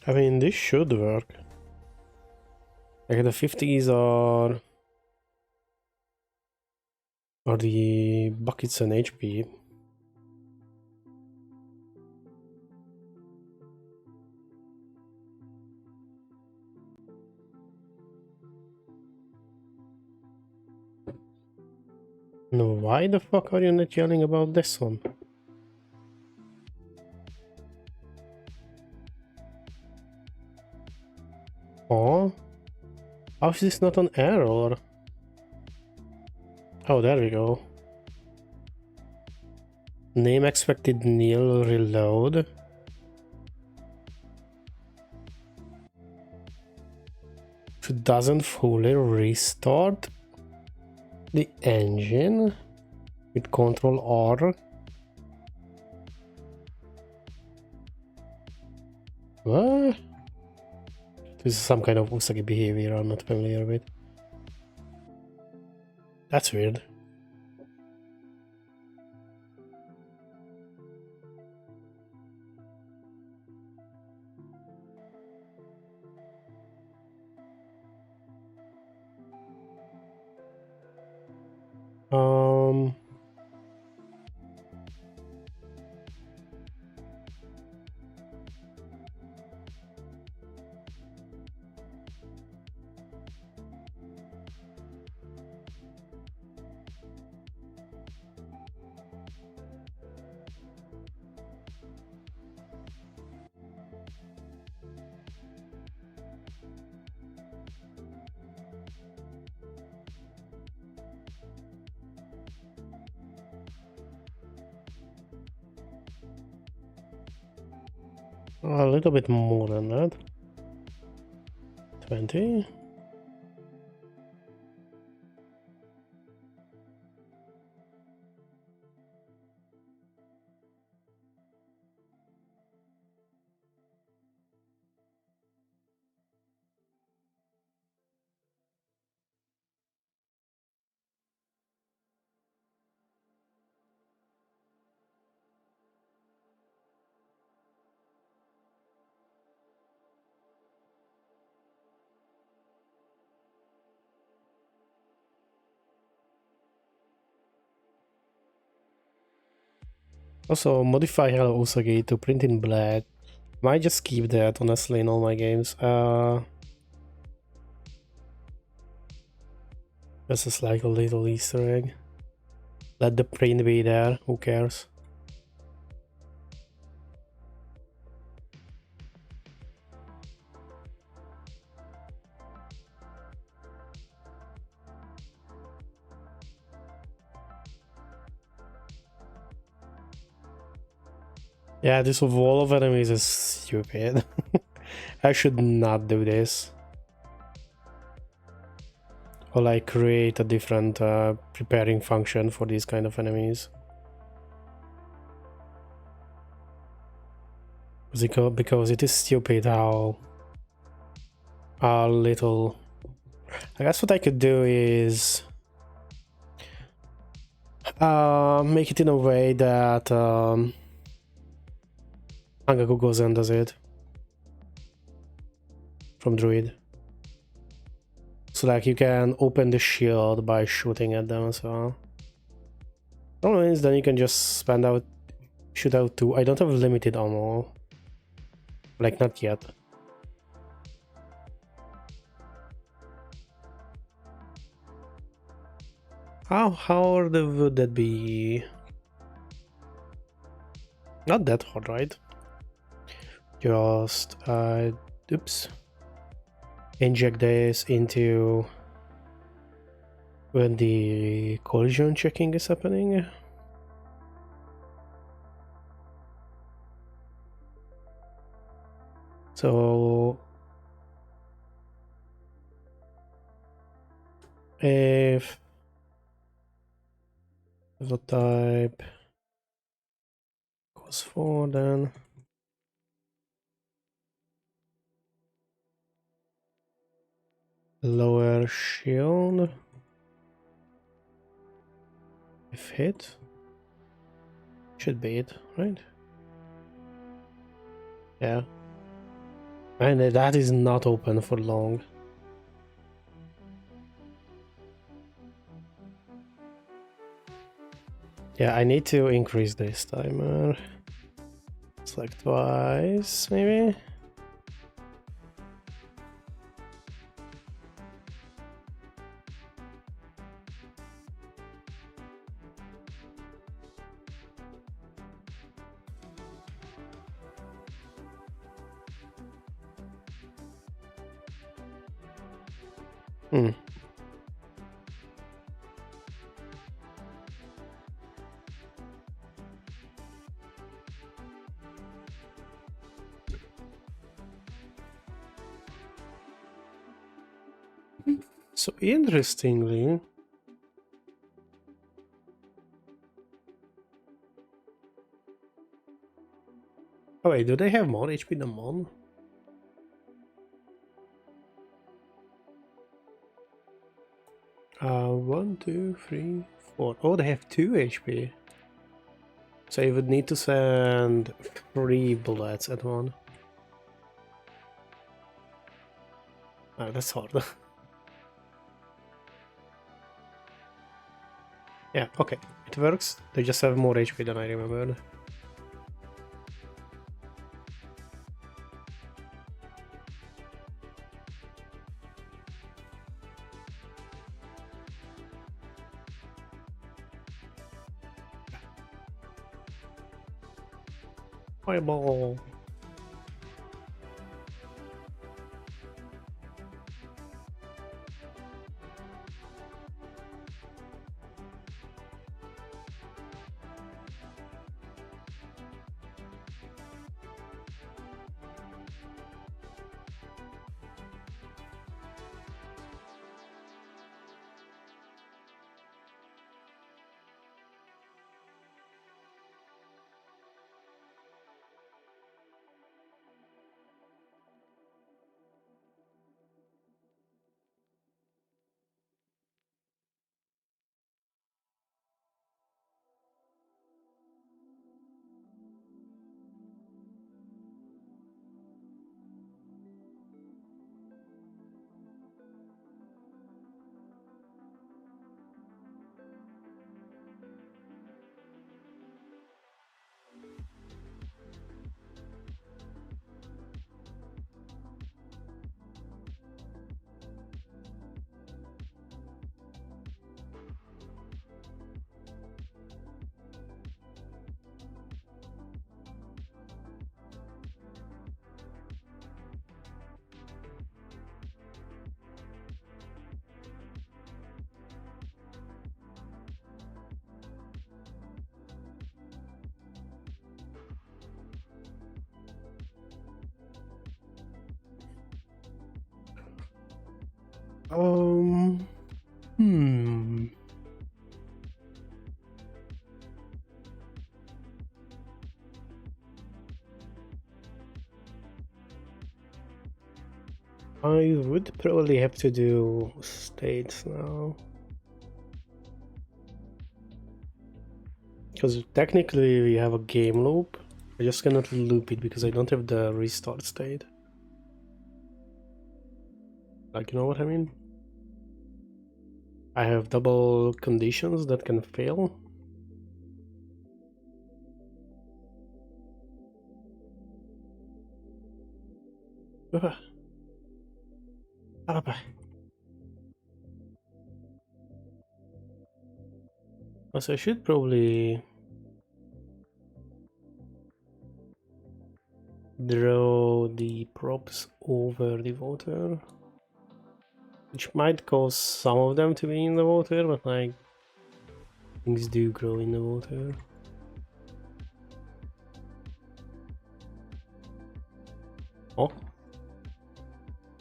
Speaker 1: I mean, this should work. Like the 50s are the buckets and HP. No, why the fuck are you not yelling about this one? Oh, how is this not an error? Oh, there we go. Name expected nil, reload. If it doesn't fully restart the engine with Control R. What? This is some kind of Usagi behavior I'm not familiar with. That's weird. A little bit more than that. 20. Also, modify Hello Usagi to print in black. Might just keep that, honestly, in all my games. This is like a little Easter egg. Let the print be there, who cares? Yeah, this wall of enemies is stupid. I should not do this. Or like create a different preparing function for these kind of enemies. Because it is stupid how little... I guess what I could do is make it in a way that Angaku goes and does it from Druid. So like you can open the shield by shooting at them as well. Problem is then you can just shoot out 2. I don't have limited ammo. Like not yet. How hard would that be? Not that hard, right? Just oops. Inject this into when the collision checking is happening. So if the type goes 4, then lower shield if hit should be it, right? Yeah, and that is not open for long. Yeah, I need to increase this timer. It's like twice, maybe. So interestingly, oh wait, do they have more HP than Mon? One, two, three, four. Oh, they have 2 HP. So you would need to send 3 bullets at one. Oh, that's hard. Yeah, okay, it works. They just have more HP than I remembered. Fireball. Hmm. I would probably have to do states now. Because technically we have a game loop. I just cannot loop it because I don't have the restart state. Like, you know what I mean? I have double conditions that can fail. So I should probably draw the props over the water, which might cause some of them to be in the water, but like things do grow in the water. Oh,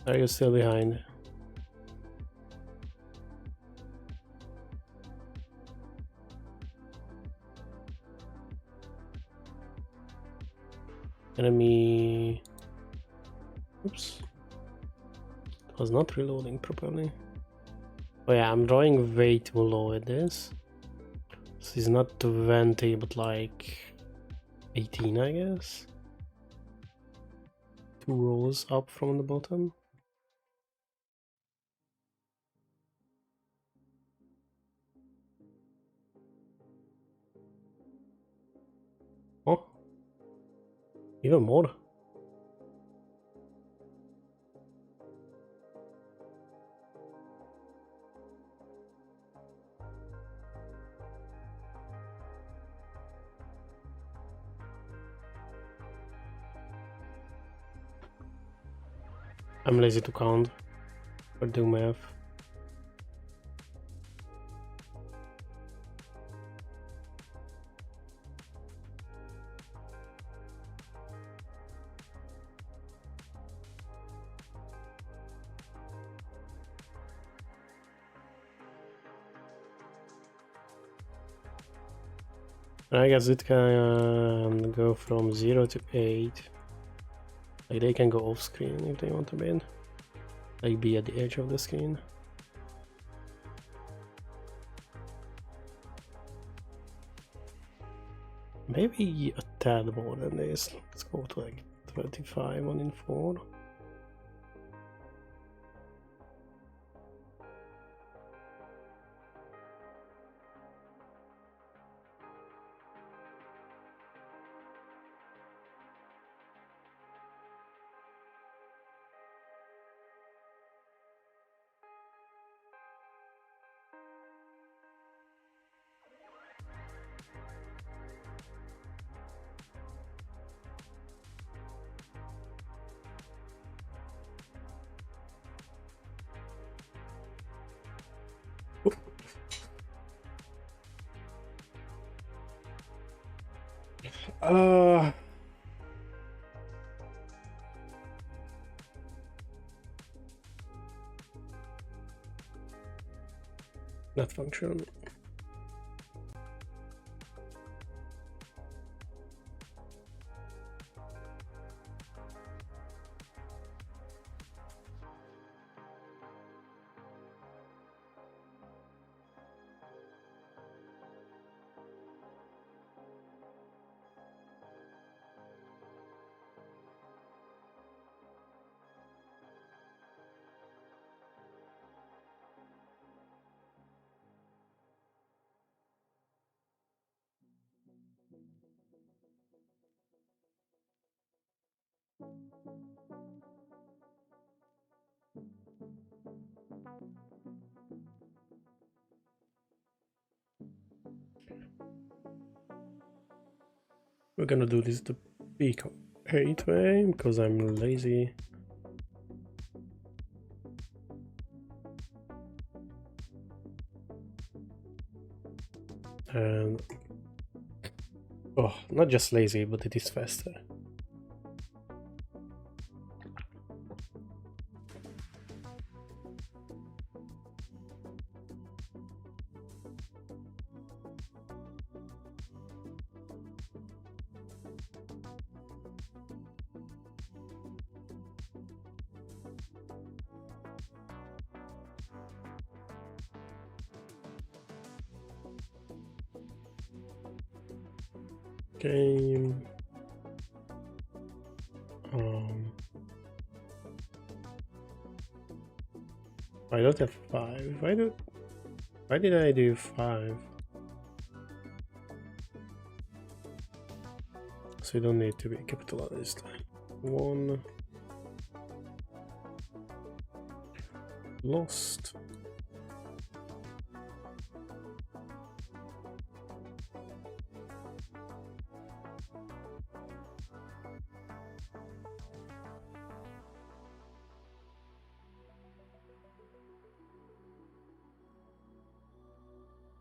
Speaker 1: are you still behind? Enemy. Oops. It was not reloading properly. Oh yeah, I'm drawing way too low at this. This is not 20, but like 18, I guess. 2 rows up from the bottom. Oh, even more. I'm lazy to count or do math. I guess it can go from 0 to 8. Like they can go off screen if they want to be. Like be at the edge of the screen. Maybe a tad more than this. Let's go to like 25 1 in 4. That function. We're gonna do this the peak 8 way because I'm lazy. And oh, not just lazy, but it is faster. game. I don't have 5. Why did I do 5? So you don't need to be capitalized. 1 lost.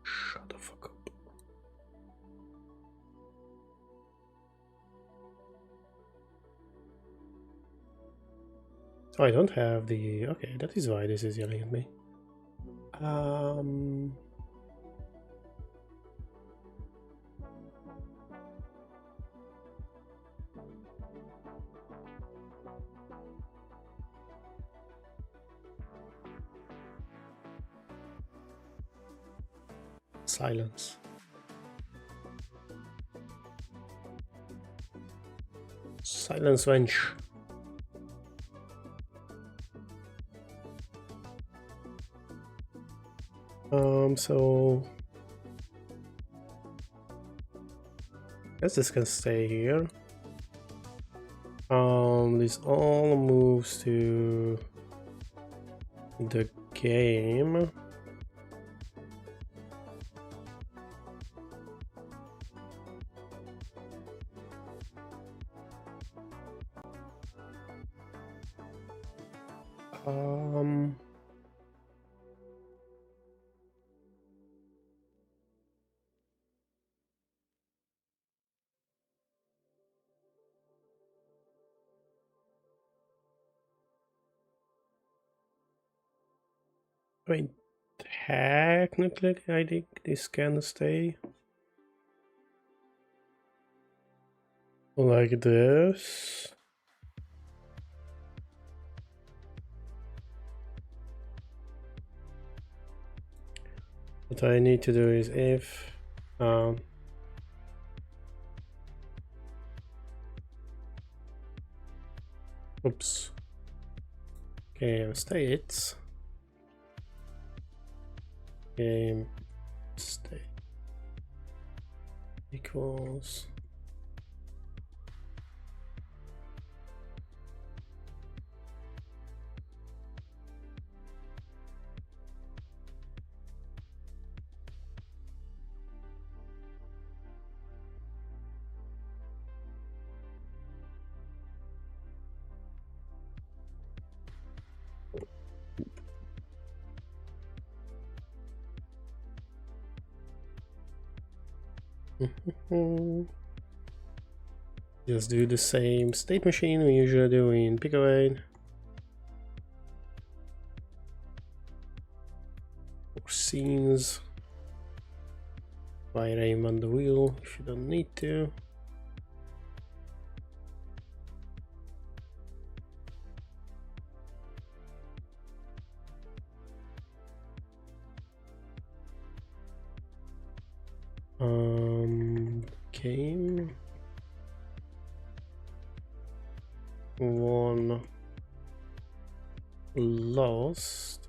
Speaker 1: Shut the fuck up. Oh, I don't have the... Okay, that is why this is yelling at me. Silence. Silence, wench. So I guess this can stay here. This all moves to the game. I mean, technically, I think this can stay like this. What I need to do is if oops, game states, game state equals just do the same state machine we usually do in Pickaway. For scenes. By aim on the wheel if you don't need to. Game 1 lost.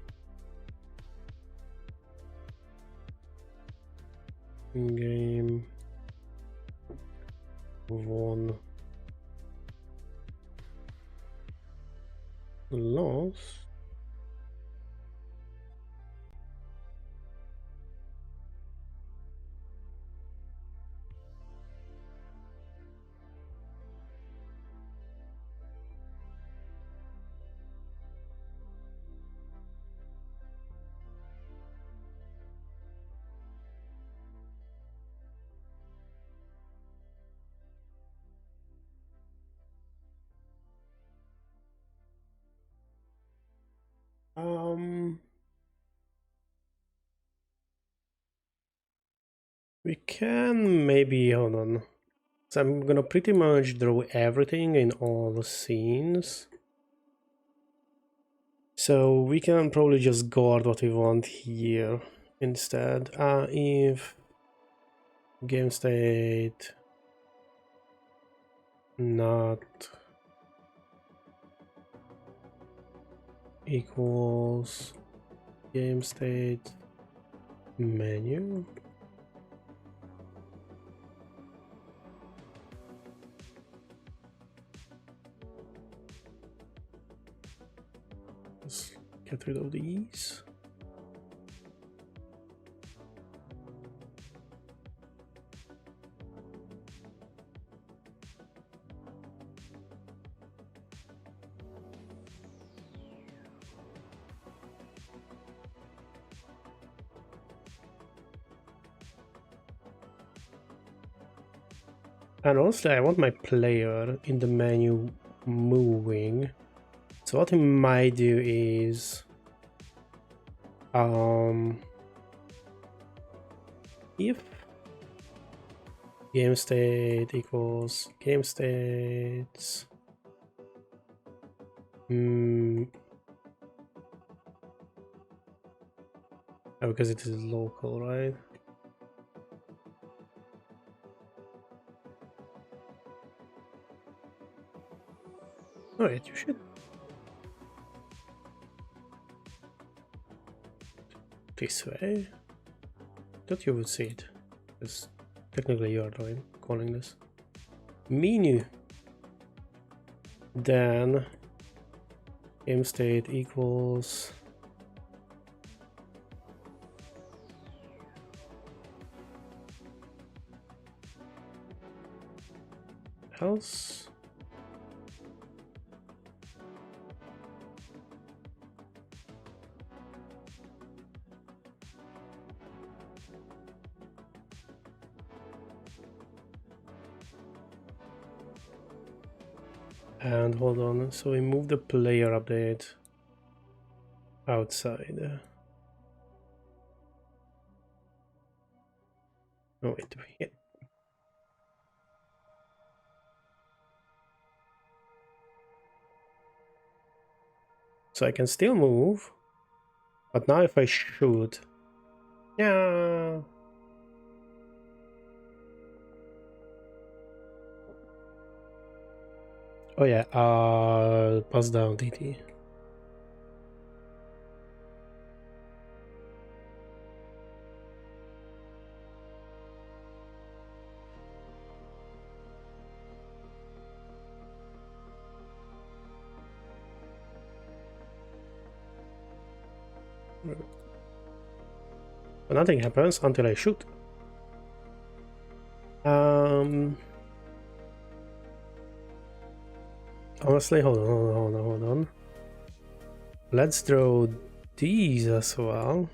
Speaker 1: Game 1 lost. We can maybe, hold on. So I'm gonna pretty much draw everything in all the scenes. So we can probably just guard what we want here instead. If game state not equals game state menu. Let's get rid of these. And honestly, I want my player in the menu moving. So what we might do is if game state equals game states because it is local, right? Alright, you should. This way. Thought you would see it. Because technically you are calling this. Menu. Then game state equals else. And hold on, so we move the player update outside. Oh wait, yeah. So I can still move, but now if I shoot, yeah. Oh yeah, pass down DT. But nothing happens until I shoot. Honestly, hold on. Let's throw these as well.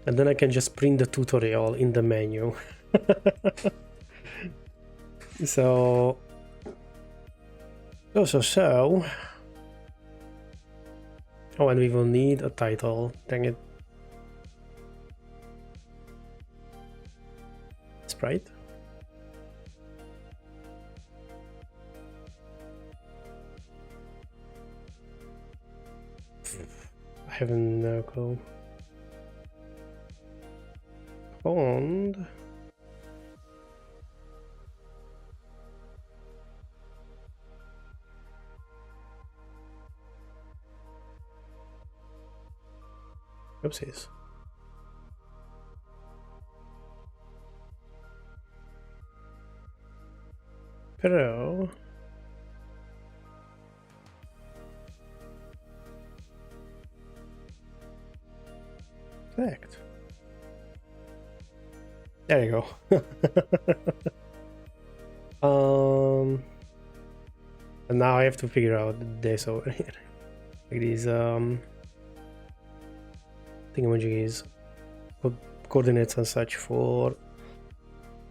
Speaker 1: And then I can just print the tutorial in the menu. So... So... Oh, and we will need a title. Dang it. Sprite. I have no clue. Font. Oopsies. Pero... Perfect. There you go. And now I have to figure out this over here. Like these thingamajiggies, coordinates and such for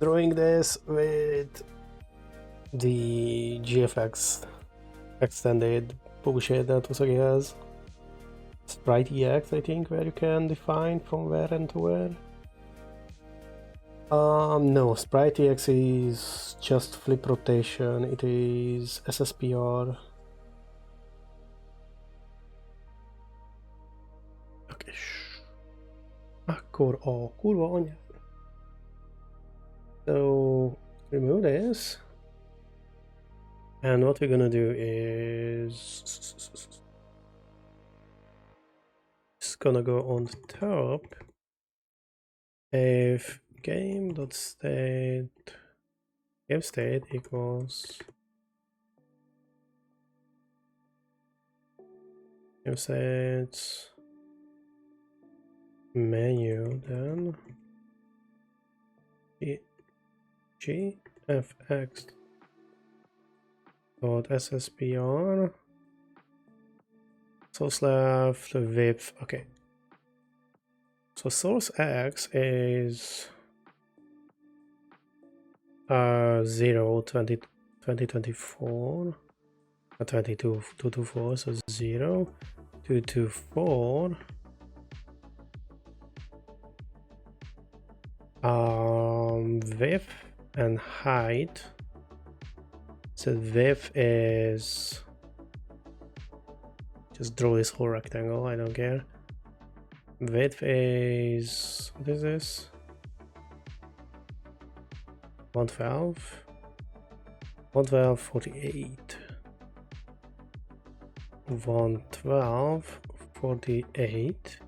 Speaker 1: drawing this with the GFX extended bullshit that Usagi has. Sprite EX, I think, where you can define from where and to where. No, Sprite EX is just flip rotation, it is SSPR. Akkor a kurva anyád. So remove this. And what we're gonna do is it's gonna go on the top. If game.state equals game.state menu, then gfx dot sspr source left width. Okay, so source x is 0 20 2024 22 224, so 0 224 width and height. So width is, just draw this whole rectangle, I don't care. Width is, what is this? 112 48 112 48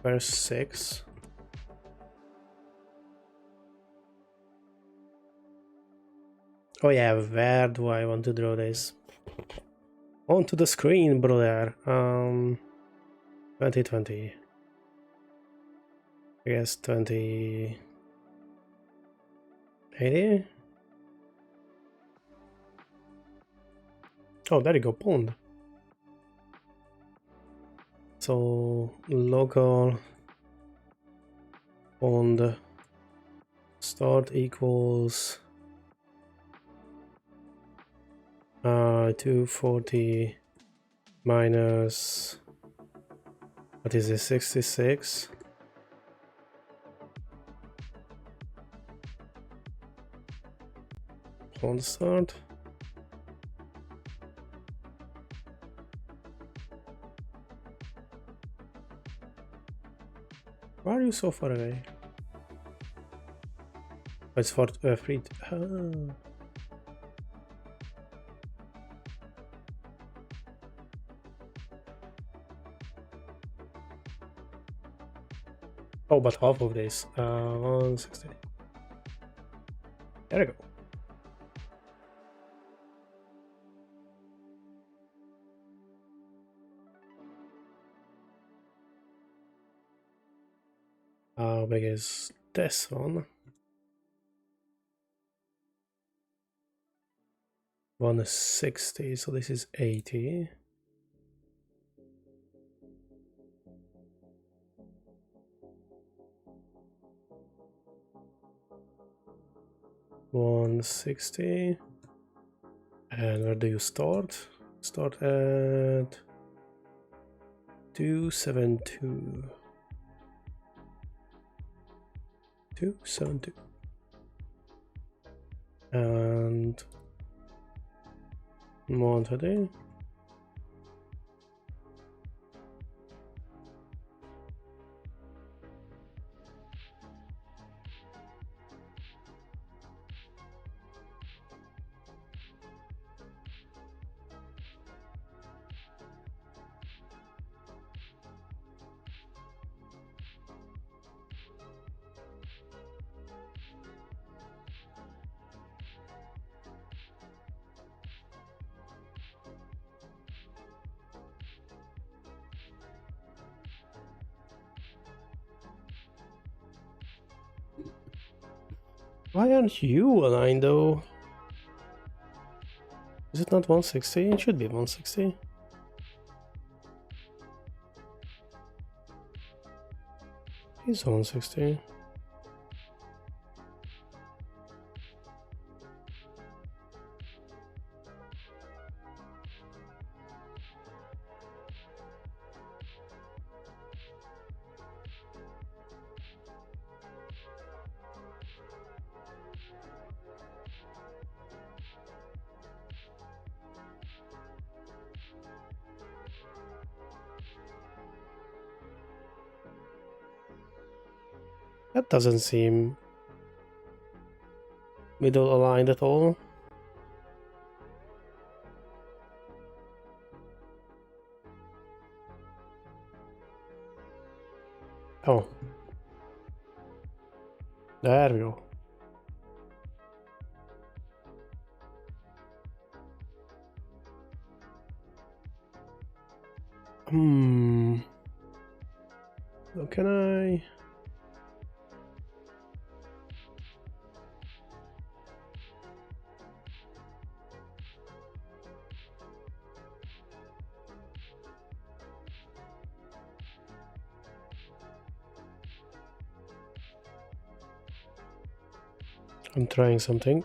Speaker 1: verse 6. Oh yeah, where do I want to draw this? Onto the screen, brother. 2020. I guess 2080. Oh, there you go, pond. So local pond start equals 240 minus, what is this, 66. Pond start. Why are you so far away? Oh, it's for free. Oh, but half of this. 160. There we go. How big is this one? 160, so this is 80. $160. And where do you start? Start at 272. 272. And 130. Why aren't you aligned though? Is it not 160? It should be 160. It's 160. That doesn't seem middle aligned at all. Oh. There we go. How can I? I'm trying something.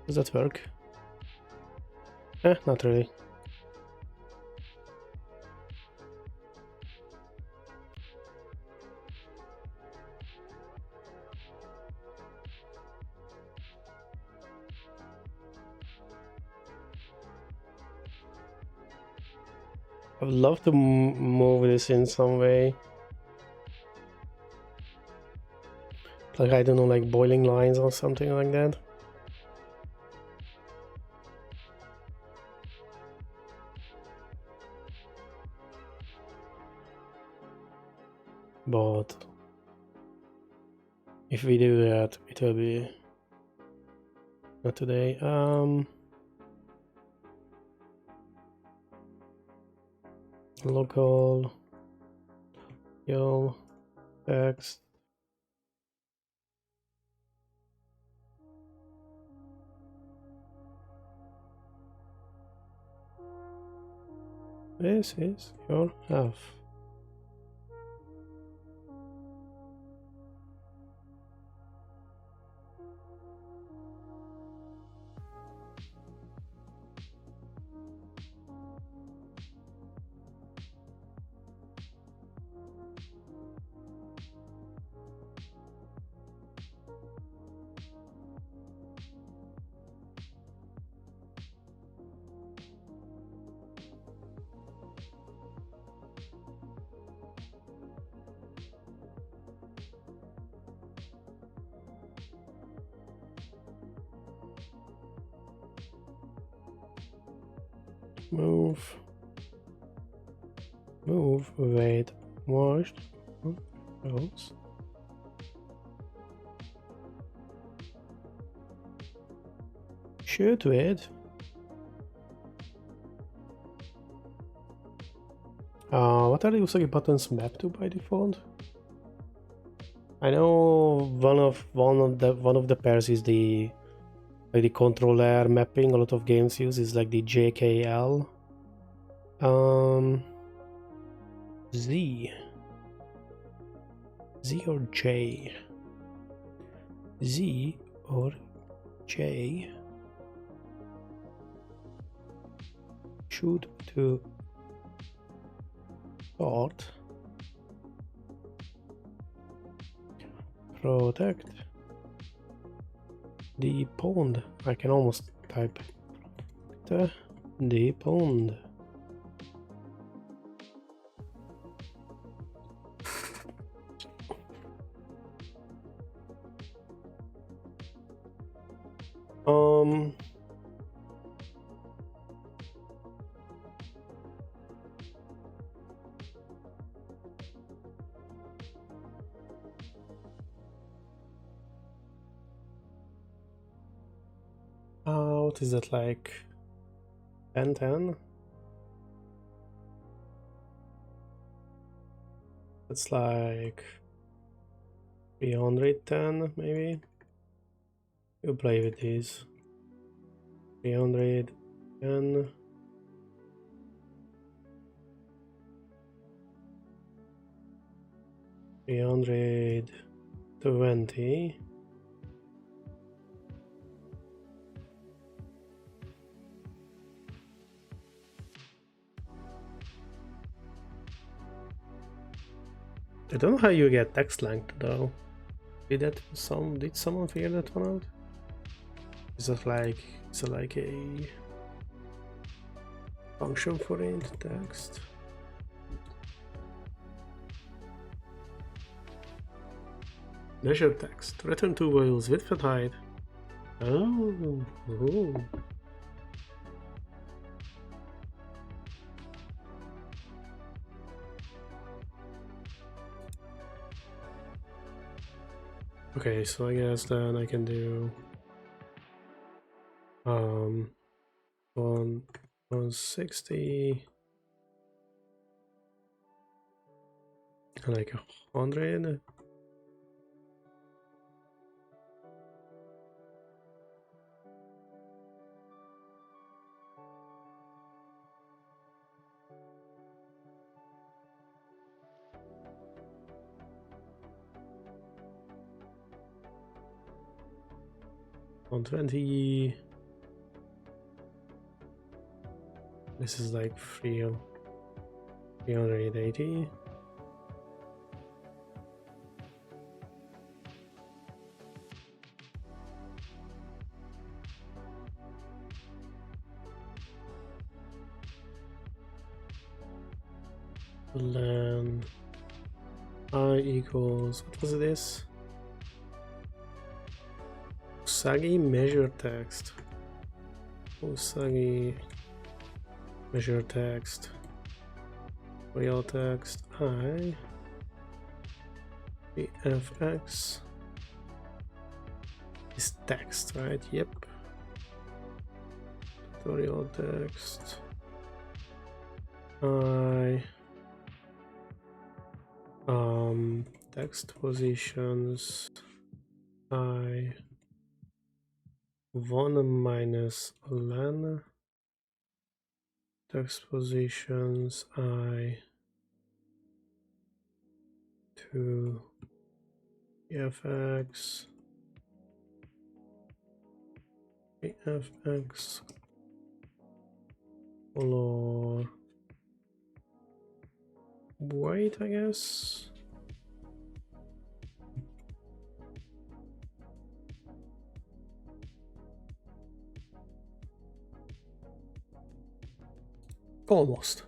Speaker 1: Does that work? Not really. I would love to move this in some way. Like, I don't know, like boiling lines or something like that. But if we do that, it will be not today. Local yo text. This is your half. Move, wait, washed, else. Shoot, wait. What are the Usagi buttons mapped to by default? I know one of the pairs is the controller mapping. A lot of games use is like the JKL. Z or J? Z or J? Shoot to start. Protect the pond. I can almost type the pond. What is that, like 1010? It's like 310 maybe. You play with these. 310. 320. I don't know how you get text length though. Did someone figure that one out? Is it like a function for int text? Measure text. Return two values, width and height. Oh. Ooh. Okay, so I guess then I can do 160 and like 100. On 20. This is like 380. Then I equals, what was this? Usagi measure text. Usagi measure text. Real text I VFX is text, right? Yep. Tutorial text I text positions I 1 minus len text positions I 2 VFX color white, I guess. Almost.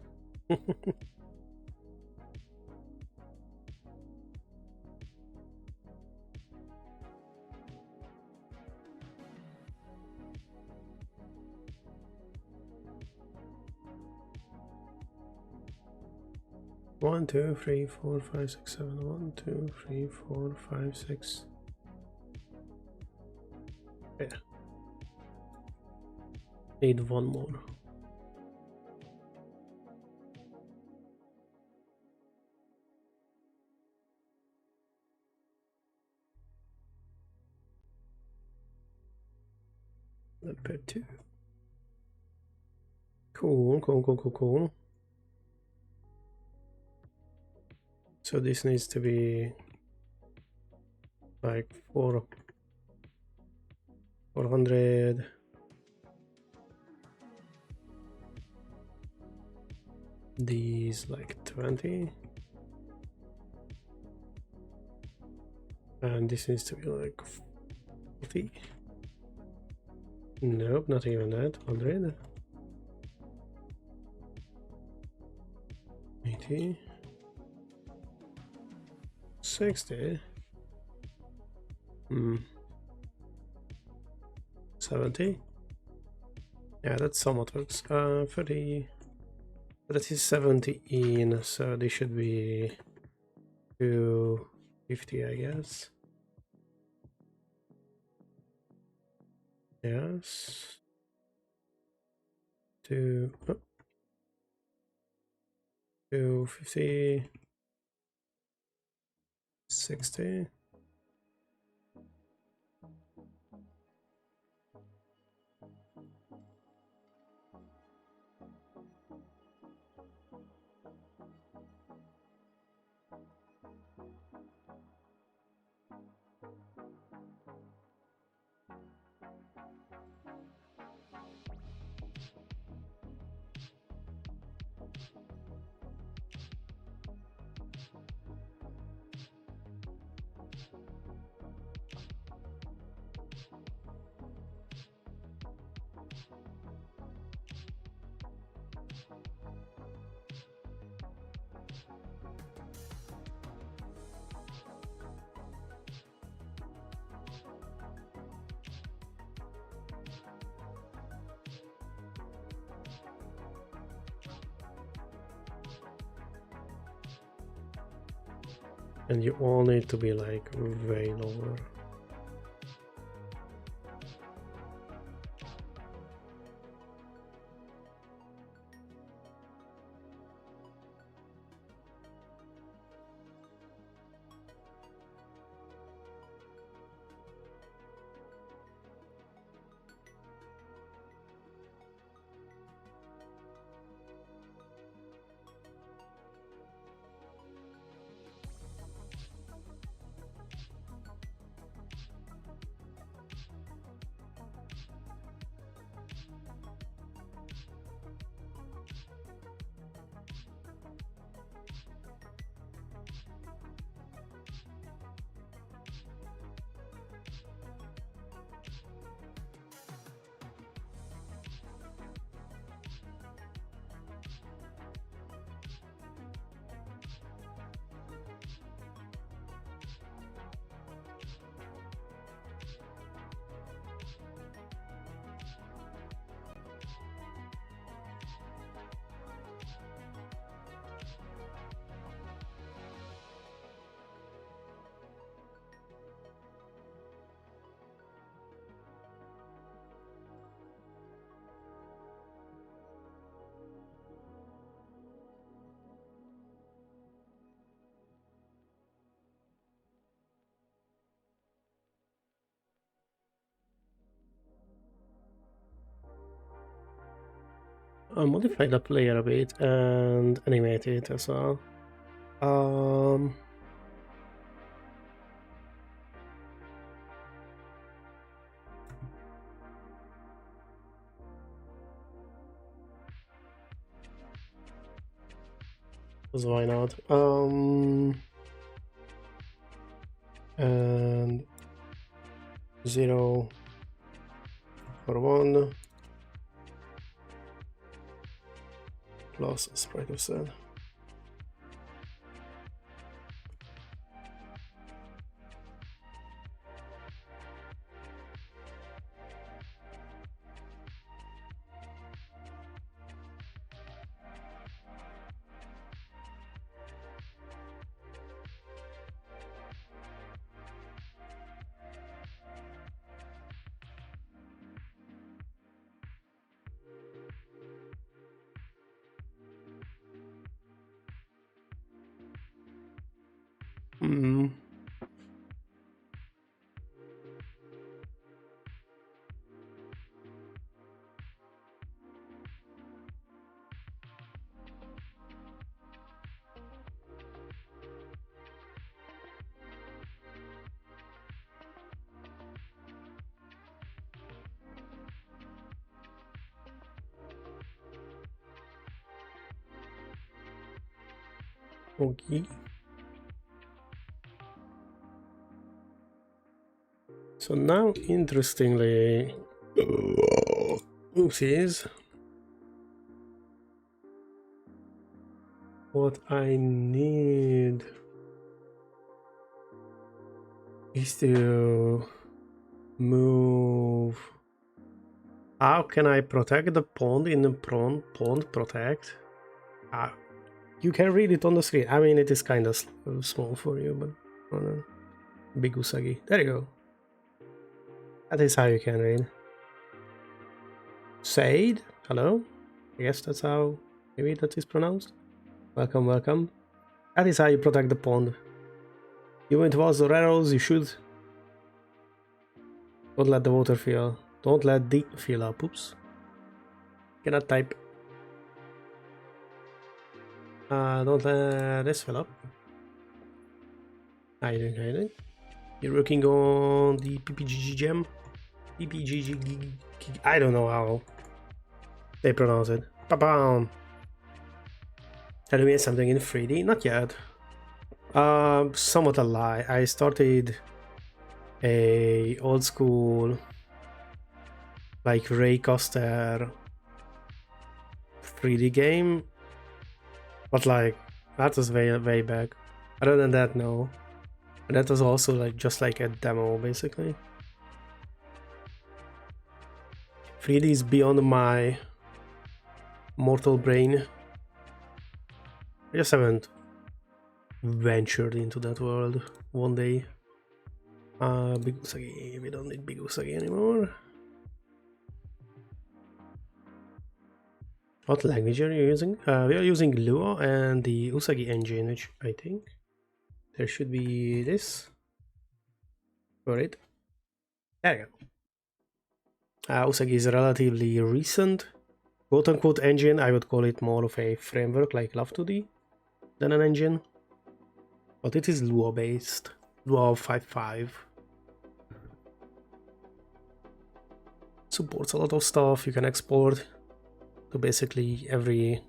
Speaker 1: One, two, three, four, five, six, seven. 1, 2, 3, 4, 5, 6. Yeah. Need one more. Number 2. Cool. So this needs to be like 400. These like 20. And this needs to be like 40. Nope, not even that. 100. 80. 60. 70. Yeah, that somewhat works. 30. That is 70 in, so they should be 250, I guess. Yes. 250. 60. And you all need to be like way lower. I'll modify the player a bit and animate it as well. Because why not? And 0 for 1 plus sprite of set. Okay. So now, interestingly, oopsies, what I need is to move. How can I protect the pond in the pond protect? You can read it on the screen. I mean, it is kind of small for you, but big Usagi. There you go. That is how you can read. Said, hello. I guess that's how maybe that is pronounced. Welcome, welcome. That is how you protect the pond. You went towards the railroads, you should. Don't let the water fill. Don't let the fill up. Oops. Cannot type. Don't let this fill up. How you doing? How you doing? You're working on the PPJJGG gem? PPJJGG. I don't know how they pronounce it. Ba-bam! Have you made something in 3D? Not yet. Somewhat a lie. I started a old school like Raycaster 3D game, but like that was way back. Other than that, no. And that was also like just like a demo basically. 3D is beyond my mortal brain. I just haven't ventured into that world one day. Big Usagi, we don't need Big Usagi anymore. What language are you using? We are using Lua and the Usagi engine, which I think there should be this for it. There you go. Usagi is a relatively recent quote-unquote engine. I would call it more of a framework like Love2D than an engine. But it is Lua based. Lua 5.5. Supports a lot of stuff. You can export to basically every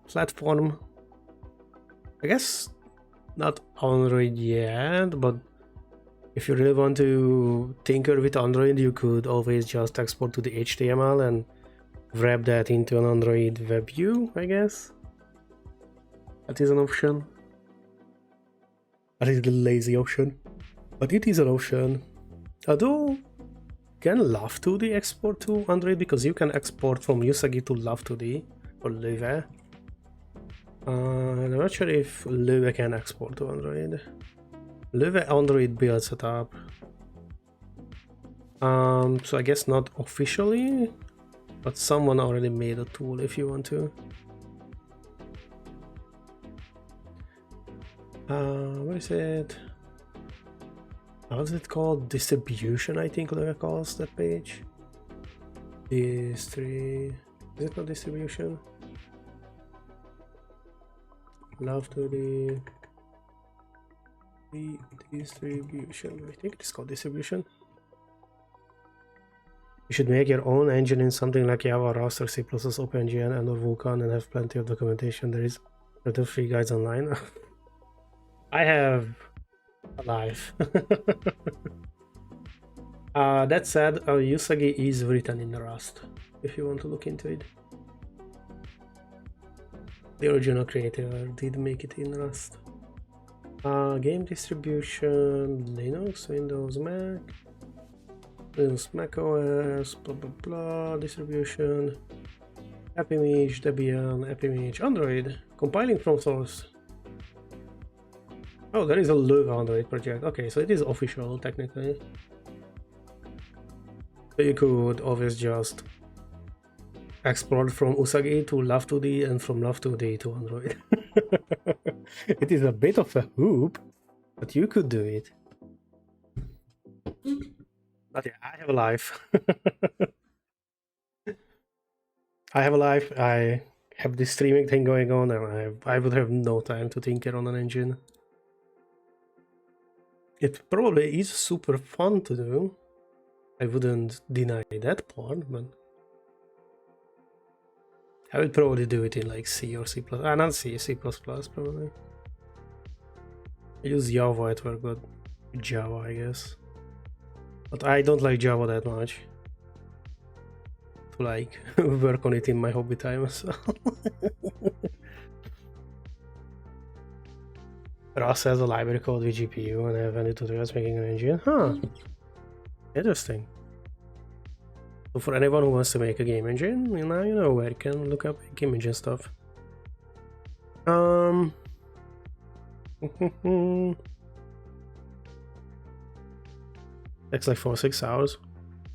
Speaker 1: platform. I guess not Android yet, but if you really want to tinker with Android, you could always just export to the HTML and wrap that into an Android web view, I guess. That is an option. That is the lazy option. But it is an option. Although, can Love2D export to Android? Because you can export from Usagi to Love2D or Lua. I'm not sure if Lua can export to Android. Lua Android build setup. So I guess not officially, but someone already made a tool if you want to. What is it? How's it called? Distribution, I think Lua calls that page. Is it not distribution? Love2D distribution. I think it's called distribution. You should make your own engine in something like Java, Rust, or C++, OpenGL, and or Vulkan, and have plenty of documentation. There is the free guides online. I have a life. That said, Usagi is written in Rust, if you want to look into it. The original creator did make it in Rust. Game distribution, Linux, Windows, Mac, Linux, Mac OS, blah blah blah, distribution, AppImage, Debian, AppImage, Android, compiling from source. Oh, there is a Lua Android project. Okay, so it is official technically. So you could always just export from Usagi to Love2D and from Love2D to Android. It is a bit of a hoop, but you could do it. But yeah, I have a life. I have a life. I have this streaming thing going on, and I would have no time to tinker on an engine. It probably is super fun to do. I wouldn't deny that part, but I would probably do it in like C or C++. Not C, C++ probably. I use Java at work, but Java, I guess. But I don't like Java that much to like work on it in my hobby time. So. Rust has a library called VGPU, and I have any tutorials making an engine. Huh. Interesting. So for anyone who wants to make a game engine, you know where you can look up game engine stuff. Takes like 4-6 hours.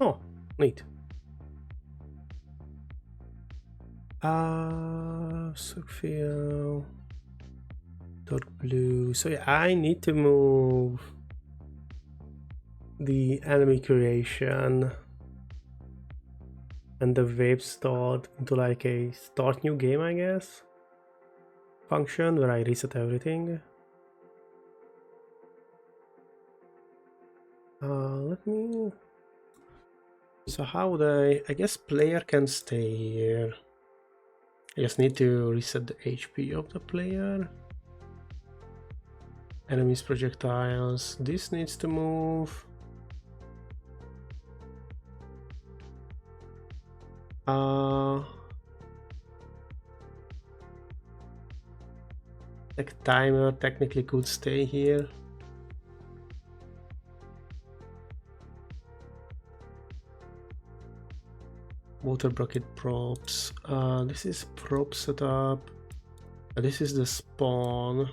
Speaker 1: Oh, neat. Sophia. Dark blue. So yeah, I need to move the enemy creation and the wave start into like a start new game, I guess, function where I reset everything. Let me. So how would I guess player can stay here. I just need to reset the HP of the player. Enemies, projectiles. This needs to move. Like timer technically could stay here. Water bucket props. This is prop setup. This is the spawn.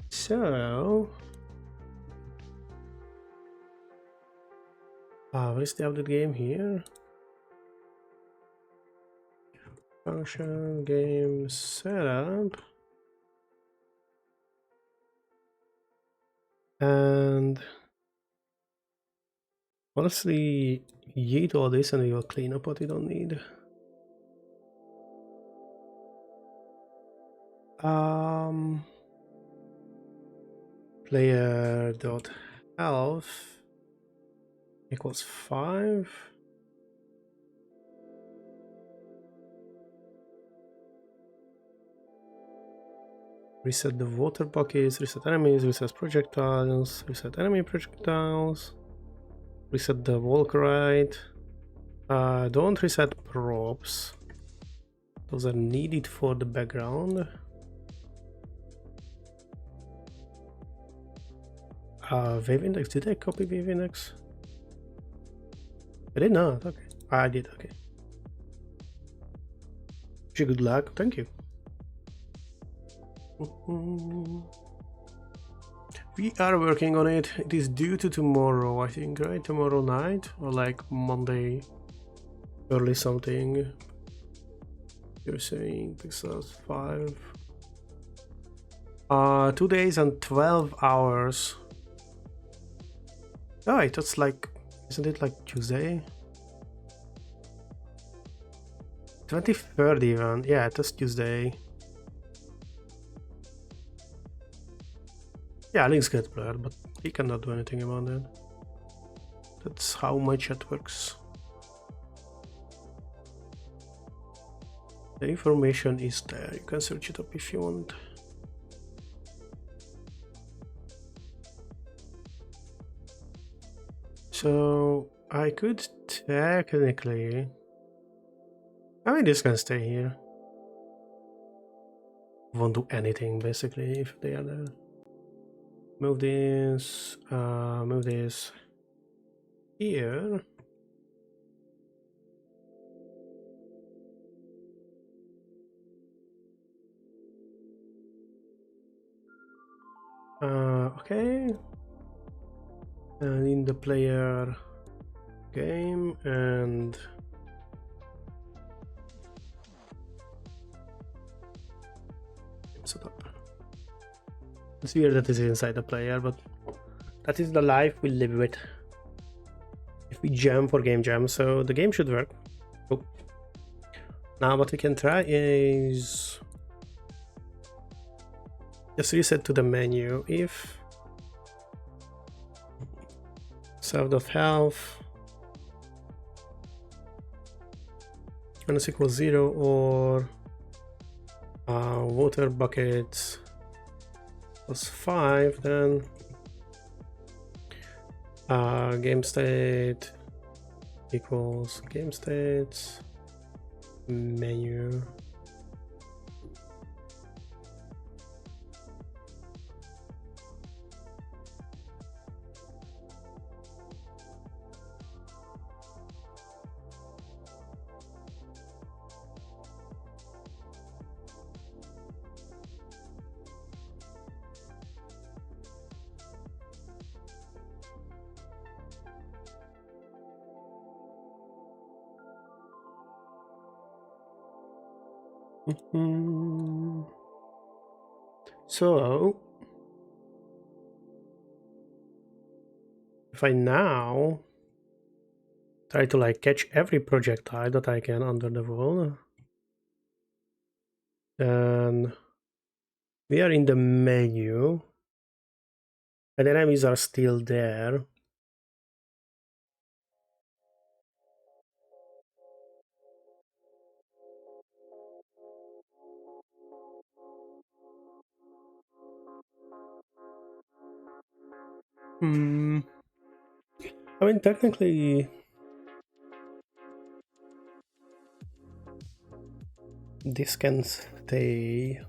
Speaker 1: So what is the update game here? Function game setup. And honestly, yeet all this and we will clean up what we don't need. Player dot health equals 5. Reset the water buckets, reset enemies, reset projectiles, reset enemy projectiles, reset the walk right. Don't reset props. Those are needed for the background. Wave index, did I copy wave index? I did not, okay. I did, okay. Wish you good luck, thank you. We are working on it. It is due to tomorrow, I think, right? Tomorrow night or like Monday early something. You're saying Pixels 5. 2 days and 12 hours. Oh, wait, that's like, isn't it like Tuesday? 23rd even. Yeah, that's Tuesday. Yeah, links get blurred, but he cannot do anything about that. That's how my chat works. The information is there. You can search it up if you want. So I could technically, I mean, this can stay here. Won't do anything basically if they are there. Move this here. Okay. And in the player game and setup. It's weird that this is inside the player, but that is the life we live with. If we jam for game jam, so the game should work. Oh. Now what we can try is just reset to the menu. If self.health minus equals 0 or water buckets plus 5, then game state equals game states menu. So if I now try to like catch every projectile that I can under the wall, then we are in the menu and the enemies are still there. I mean, technically, this can stay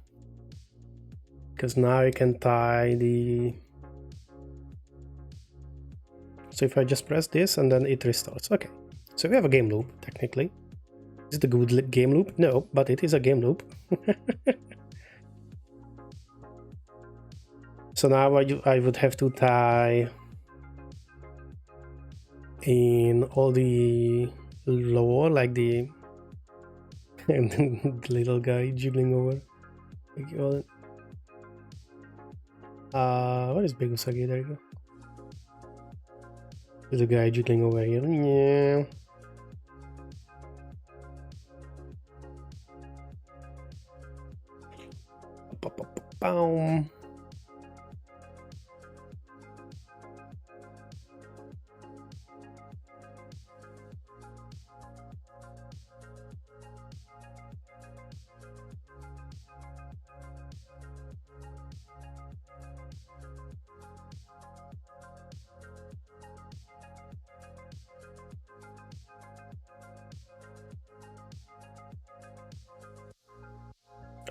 Speaker 1: because now I can tie the. So if I just press this and then it restarts. Okay, so we have a game loop technically. Is it a good game loop? No, but it is a game loop. So now I would have to tie in all the lore, like the and then the little guy jiggling over. What is Big Usagi? There you go. There's a guy jiggling over here. Yeah. Boom.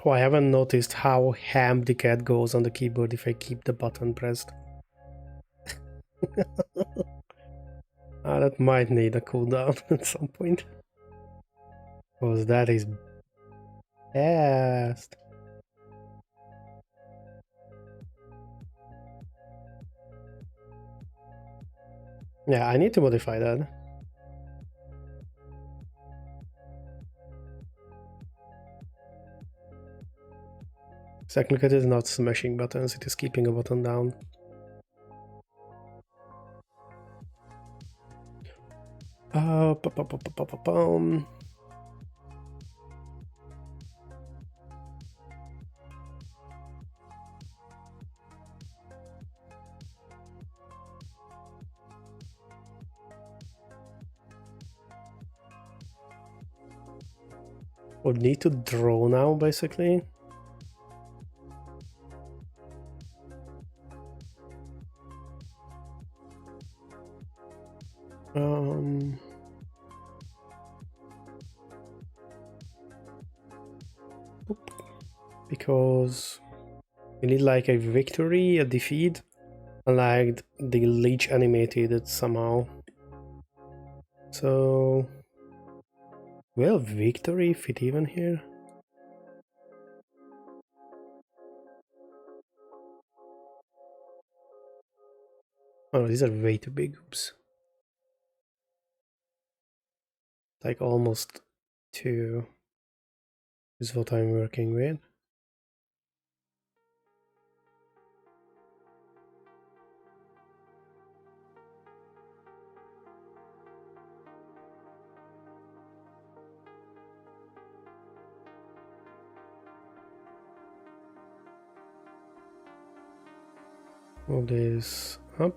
Speaker 1: Oh, I haven't noticed how ham the cat goes on the keyboard if I keep the button pressed. That might need a cooldown at some point. Because that is fast. Yeah, I need to modify that. Technically, it is not smashing buttons, it is keeping a button down. Would need to draw now, basically. Because we need like a victory, a defeat, and like the leech animated it somehow. So, will victory fit even here? Oh, these are way too big. Oops. Like almost 2 is what I'm working with. Move this up.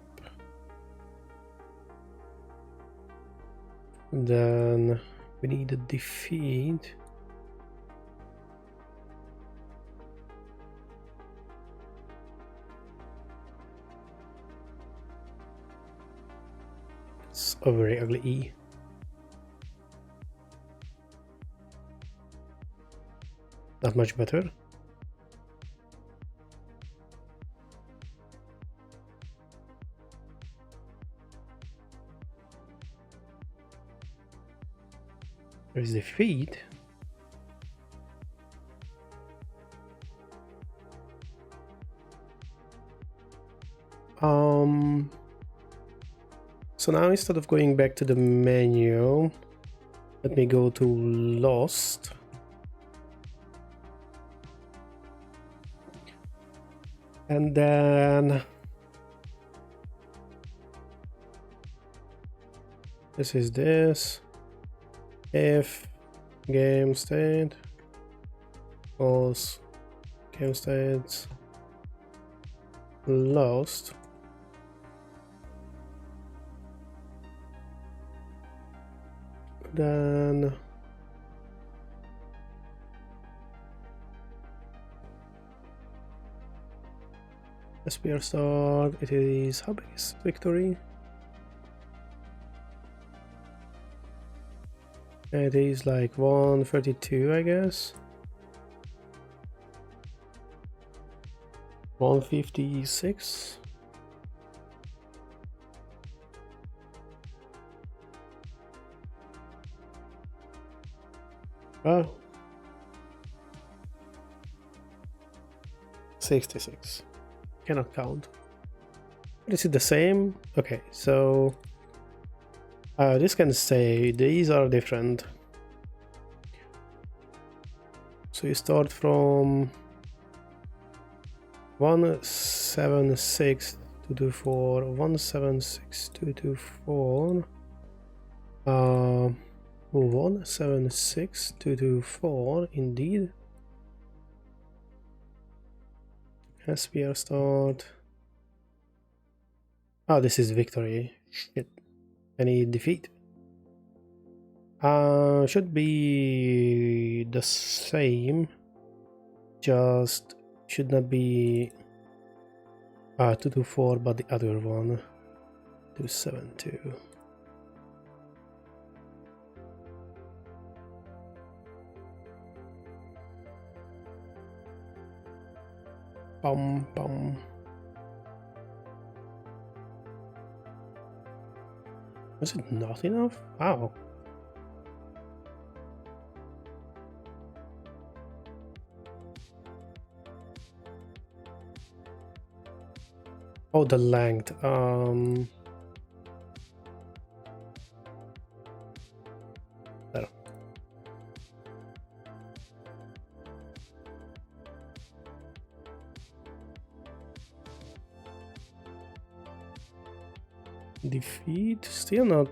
Speaker 1: Then we need a defeat. It's a very ugly E. Not much better. There's defeat. So now instead of going back to the menu, let me go to Lost. And then this is this. If game state equals game states lost, then SPR start, it is how big is victory? It is like 132, I guess. 156. Oh. 66. Cannot count. Is it the same? Okay, so this can say these are different. So you start from 176,224, 176,224, 176,224, indeed. SPR start. Oh, this is victory. Shit. Any defeat? Should be the same. Just should not be 224, but the other one 272. Bum bum. Was it not enough? Wow. Oh, the length. There. Defeat? Still not.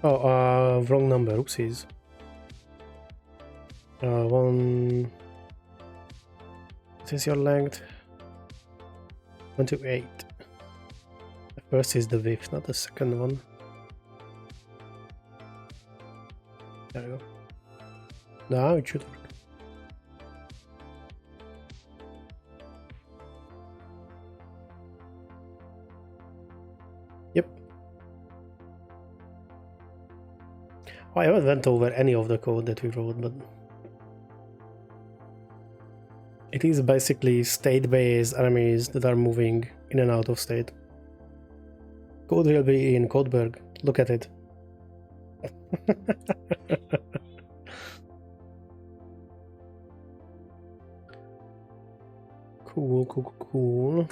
Speaker 1: Oh, wrong number. Oopsies. One. What is your length? 128. The first is the width, not the second one. There we go. Now it should work. Yep. Oh, I haven't went over any of the code that we wrote, but it is basically state-based enemies that are moving in and out of state. Code will be in Codeberg. Look at it. Cool.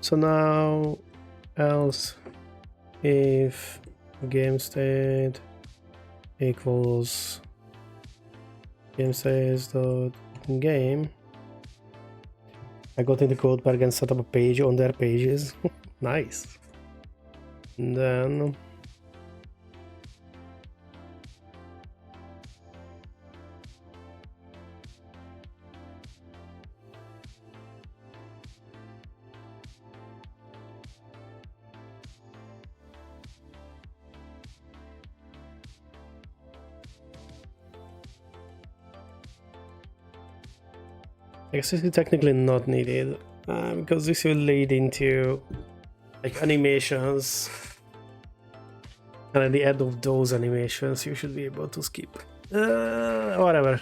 Speaker 1: So now else if game state equals game says dot game. I got into Codeberg and set up a page on their pages. Nice. And then I guess this is technically not needed because this will lead into like animations, and at the end of those animations you should be able to skip. Whatever.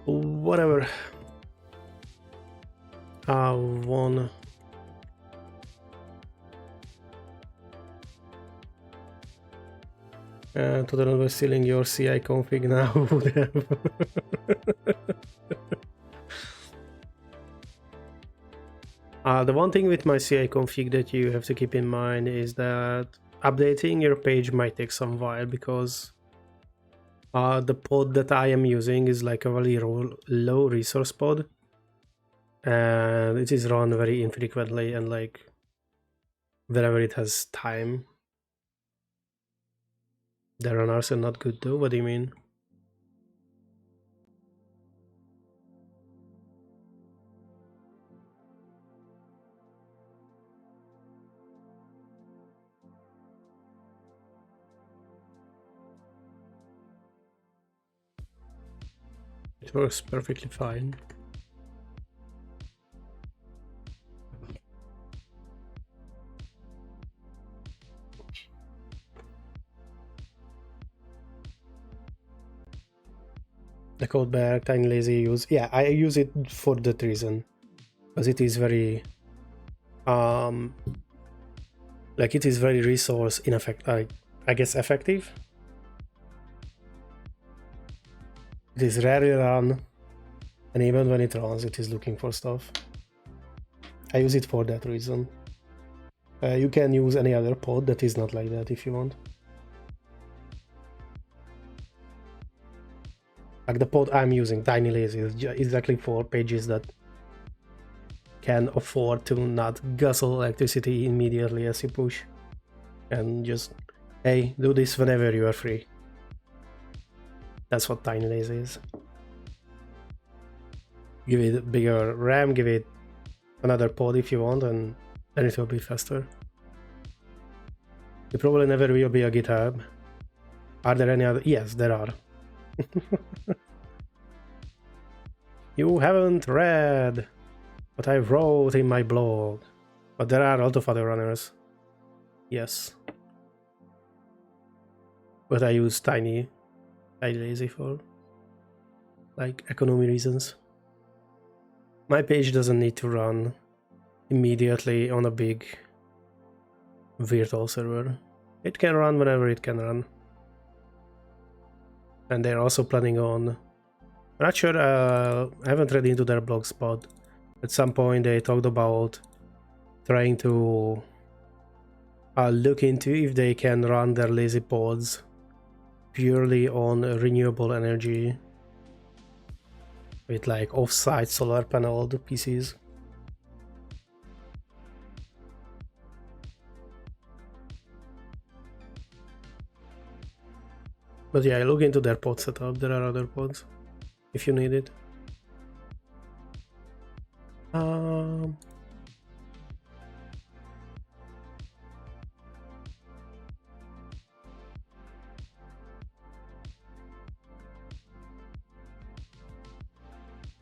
Speaker 1: One. Total was stealing your CI config now. The one thing with my CI config that you have to keep in mind is that updating your page might take some while because the pod that I am using is like a very low resource pod, and it is run very infrequently and like whenever it has time. The runners are not good though. What do you mean? It works perfectly fine. the code back, tiny lazy use. Yeah, I use it for that reason, because it is very like it is very resource ineffective. I guess effective. It is rarely run, and even when it runs, it is looking for stuff. I use it for that reason. You can use any other pod that is not like that if you want. Like the pod I'm using, Tiny Lazy, is exactly for pages that can afford to not guzzle electricity immediately as you push. And just, hey, do this whenever you are free. That's what Tiny Lazy is. Give it bigger RAM, give it another pod if you want, and then it will be faster. It probably never will be a GitHub. Are there any other? Yes, there are. You haven't read what I wrote in my blog, but there are a lot of other runners. Yes. But I use Tiny Lazy for like economy reasons. My page doesn't need to run immediately on a big virtual server. It can run whenever it can run. And they're also planning on, I'm not sure, I haven't read into their blog spot. At some point they talked about trying to look into if they can run their lazy pods purely on renewable energy with like off-site solar paneled PCs. But yeah, look into their pod setup. There are other pods if you need it.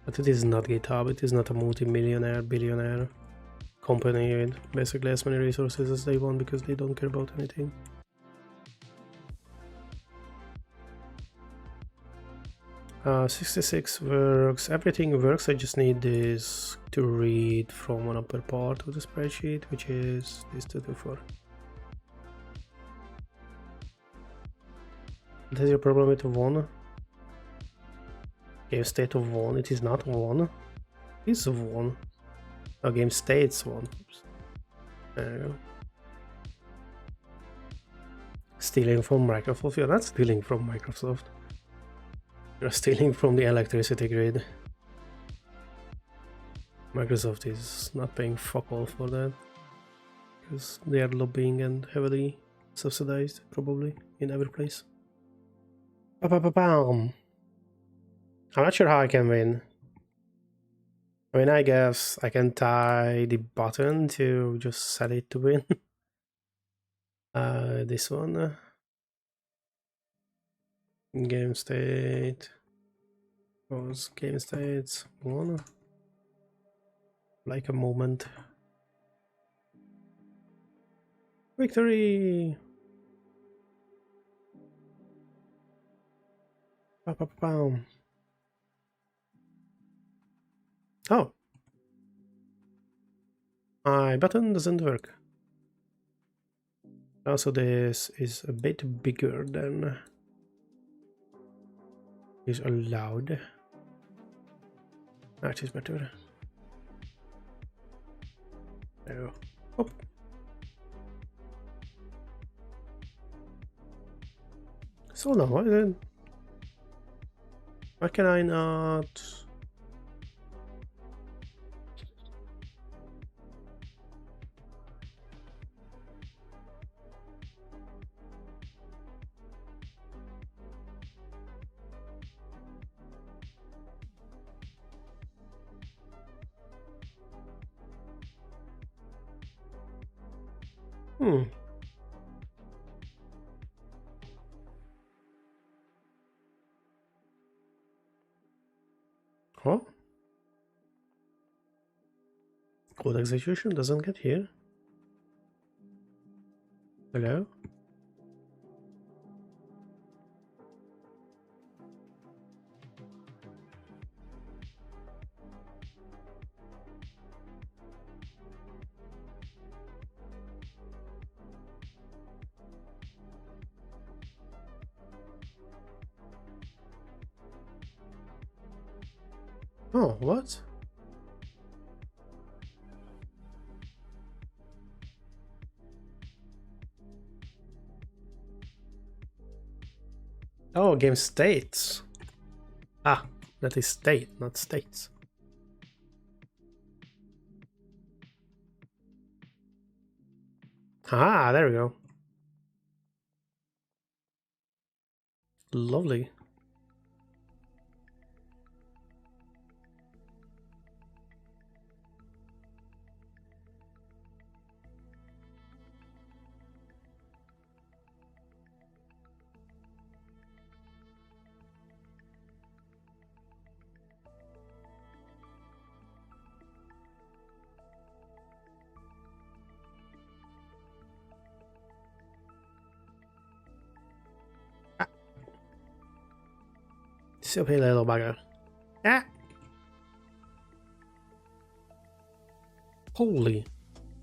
Speaker 1: But it is not GitHub. It is not a multi-millionaire, billionaire company with basically as many resources as they want because they don't care about anything. Uh, 66 works. Everything works. I just need this to read from one upper part of the spreadsheet, which is this 224. What is your problem with 1? Game state of 1. It is not 1. It is 1. Oh, game states 1. Oops. There you go. Stealing from Microsoft. You're not stealing from Microsoft. You're stealing from the electricity grid. Microsoft is not paying fuck all for that. Because they are lobbying and heavily subsidized, probably, in every place. I'm not sure how I can win. I mean, I guess I can tie the button to just set it to win. This one. Game state. Was game states 1. Like a moment. Victory! Oh. My button doesn't work. Also, this is a bit bigger than is allowed. That is better. There we go. Oh. So now, why can I not? Huh? Code execution doesn't get here. Hello? Oh, what? Oh, game states. Ah, that is state, not states. Ah, there we go. Lovely. Silly little bugger. Ah! Holy.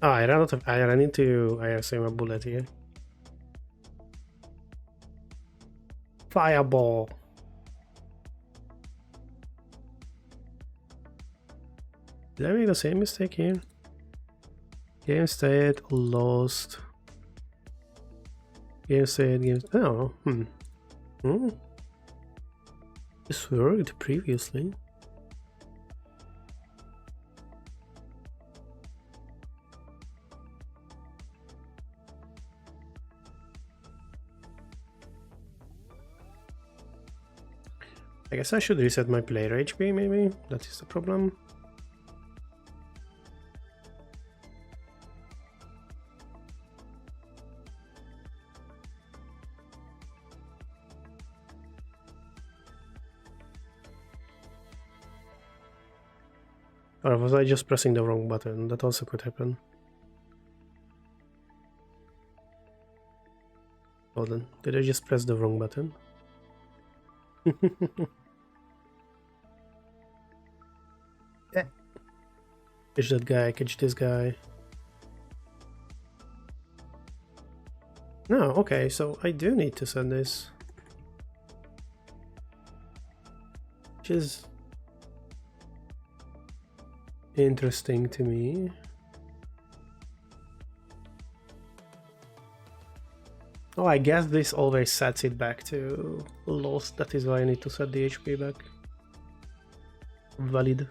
Speaker 1: Oh, I ran into, I assume, a bullet here. Fireball. Did I make the same mistake here? Game state, lost. Game state, game... Oh, This worked previously. I guess I should reset my player HP, maybe? That is the problem. Or was I just pressing the wrong button? That also could happen. Hold on, did I just press the wrong button? Yeah. Catch that guy, catch this guy. No, okay, so I do need to send this. Which is interesting to me. Oh, I guess this always sets it back to lost. That is why I need to set the HP back. Valid.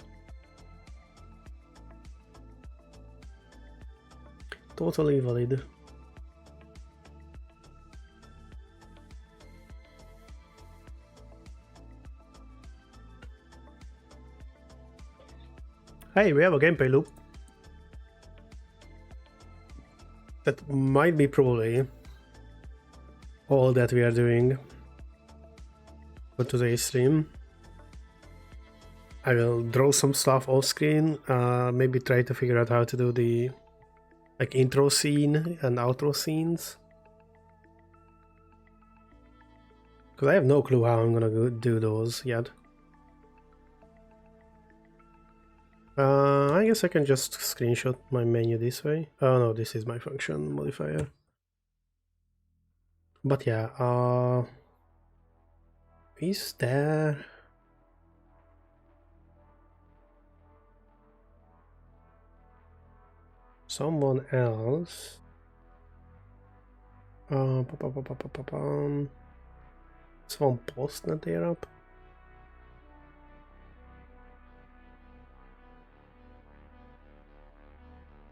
Speaker 1: Totally valid. Hey, we have a gameplay loop. That might be probably all that we are doing for today's stream. I will draw some stuff off screen, maybe try to figure out how to do the like intro scene and outro scenes. Because I have no clue how I'm gonna do those yet. I guess I can just screenshot my menu this way. Oh no, this is my function modifier. But yeah, is there... someone else? Someone postnat there up?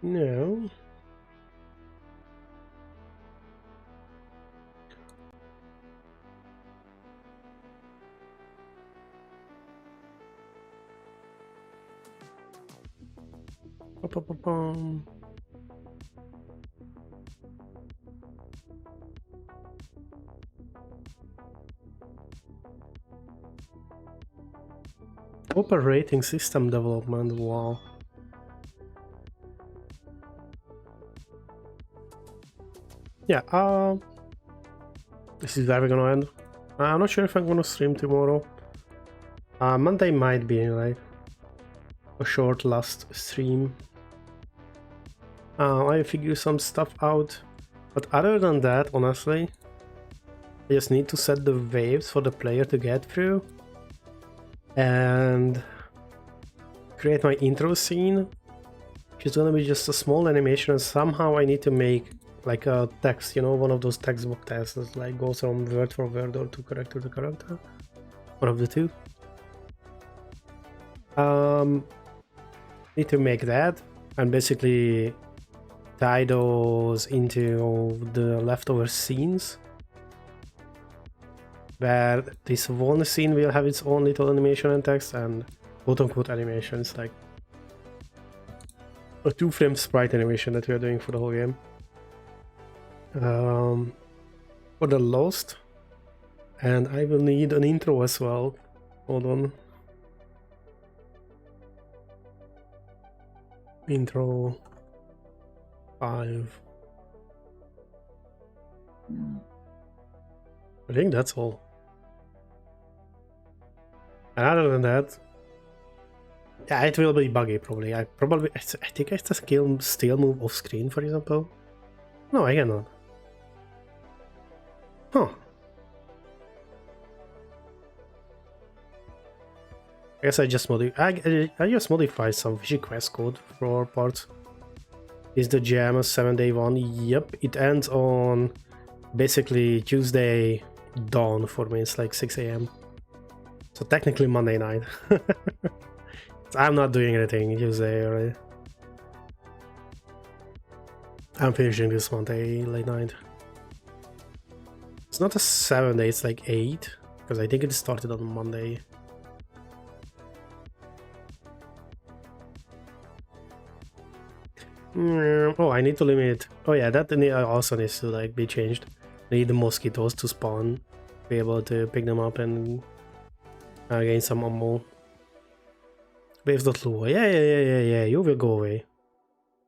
Speaker 1: No. Operating system development, wow. Yeah, this is where we're gonna end. I'm not sure if I'm gonna stream tomorrow. Monday might be like a short last stream. I figure some stuff out, but other than that, honestly, I just need to set the waves for the player to get through, and create my intro scene, which is gonna be just a small animation, and somehow I need to make like a text, you know, one of those textbook tests that like goes from word for word or to character to character. One of the two. Need to make that and basically tie those into the leftover scenes, where this one scene will have its own little animation and text, and quote-unquote animations, like a 2-frame sprite animation that we are doing for the whole game. For the Lost, and I will need an intro as well. Hold on. Intro 5. I think that's all. And other than that, yeah, it will be buggy probably. I think I have to still move off screen, for example. No, I cannot. Huh. I guess I just modified some fishy quest code for parts. Is the jam a 7-day one? Yep, it ends on basically Tuesday dawn for me. It's like 6 AM. So technically Monday night. So I'm not doing anything Tuesday already. I'm finishing this Monday late night. It's not a 7-day, it's like 8, because I think it started on Monday. Oh, I need to limit. Oh yeah, that also needs to like be changed. I need the mosquitoes to spawn, be able to pick them up and gain some ammo. Waves.lua. Yeah, you will go away.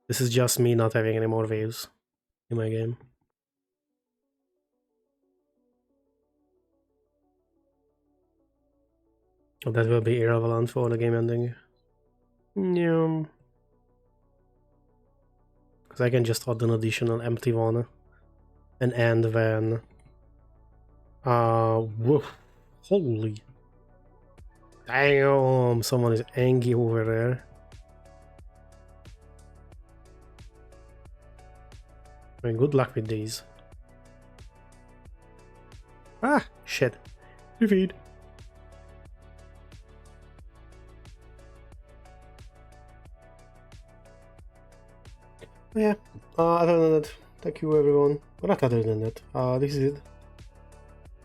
Speaker 1: This is just me not having any more waves in my game. Oh, that will be irrelevant for the game ending. Yeah. Because I can just add an additional empty one and end when woof, holy damn, someone is angry over there. I mean, good luck with these. Ah, shit. Defeat. Yeah, other than that, thank you everyone. But not other than that, this is it.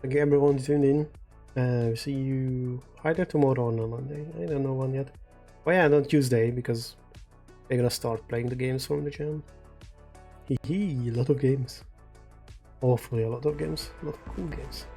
Speaker 1: Thank you everyone who tuned in. See you either tomorrow or on Monday. I don't know when yet. Oh yeah, and on Tuesday, because we're gonna start playing the games from the jam. Hee, a lot of games. Hopefully a lot of games. A lot of cool games.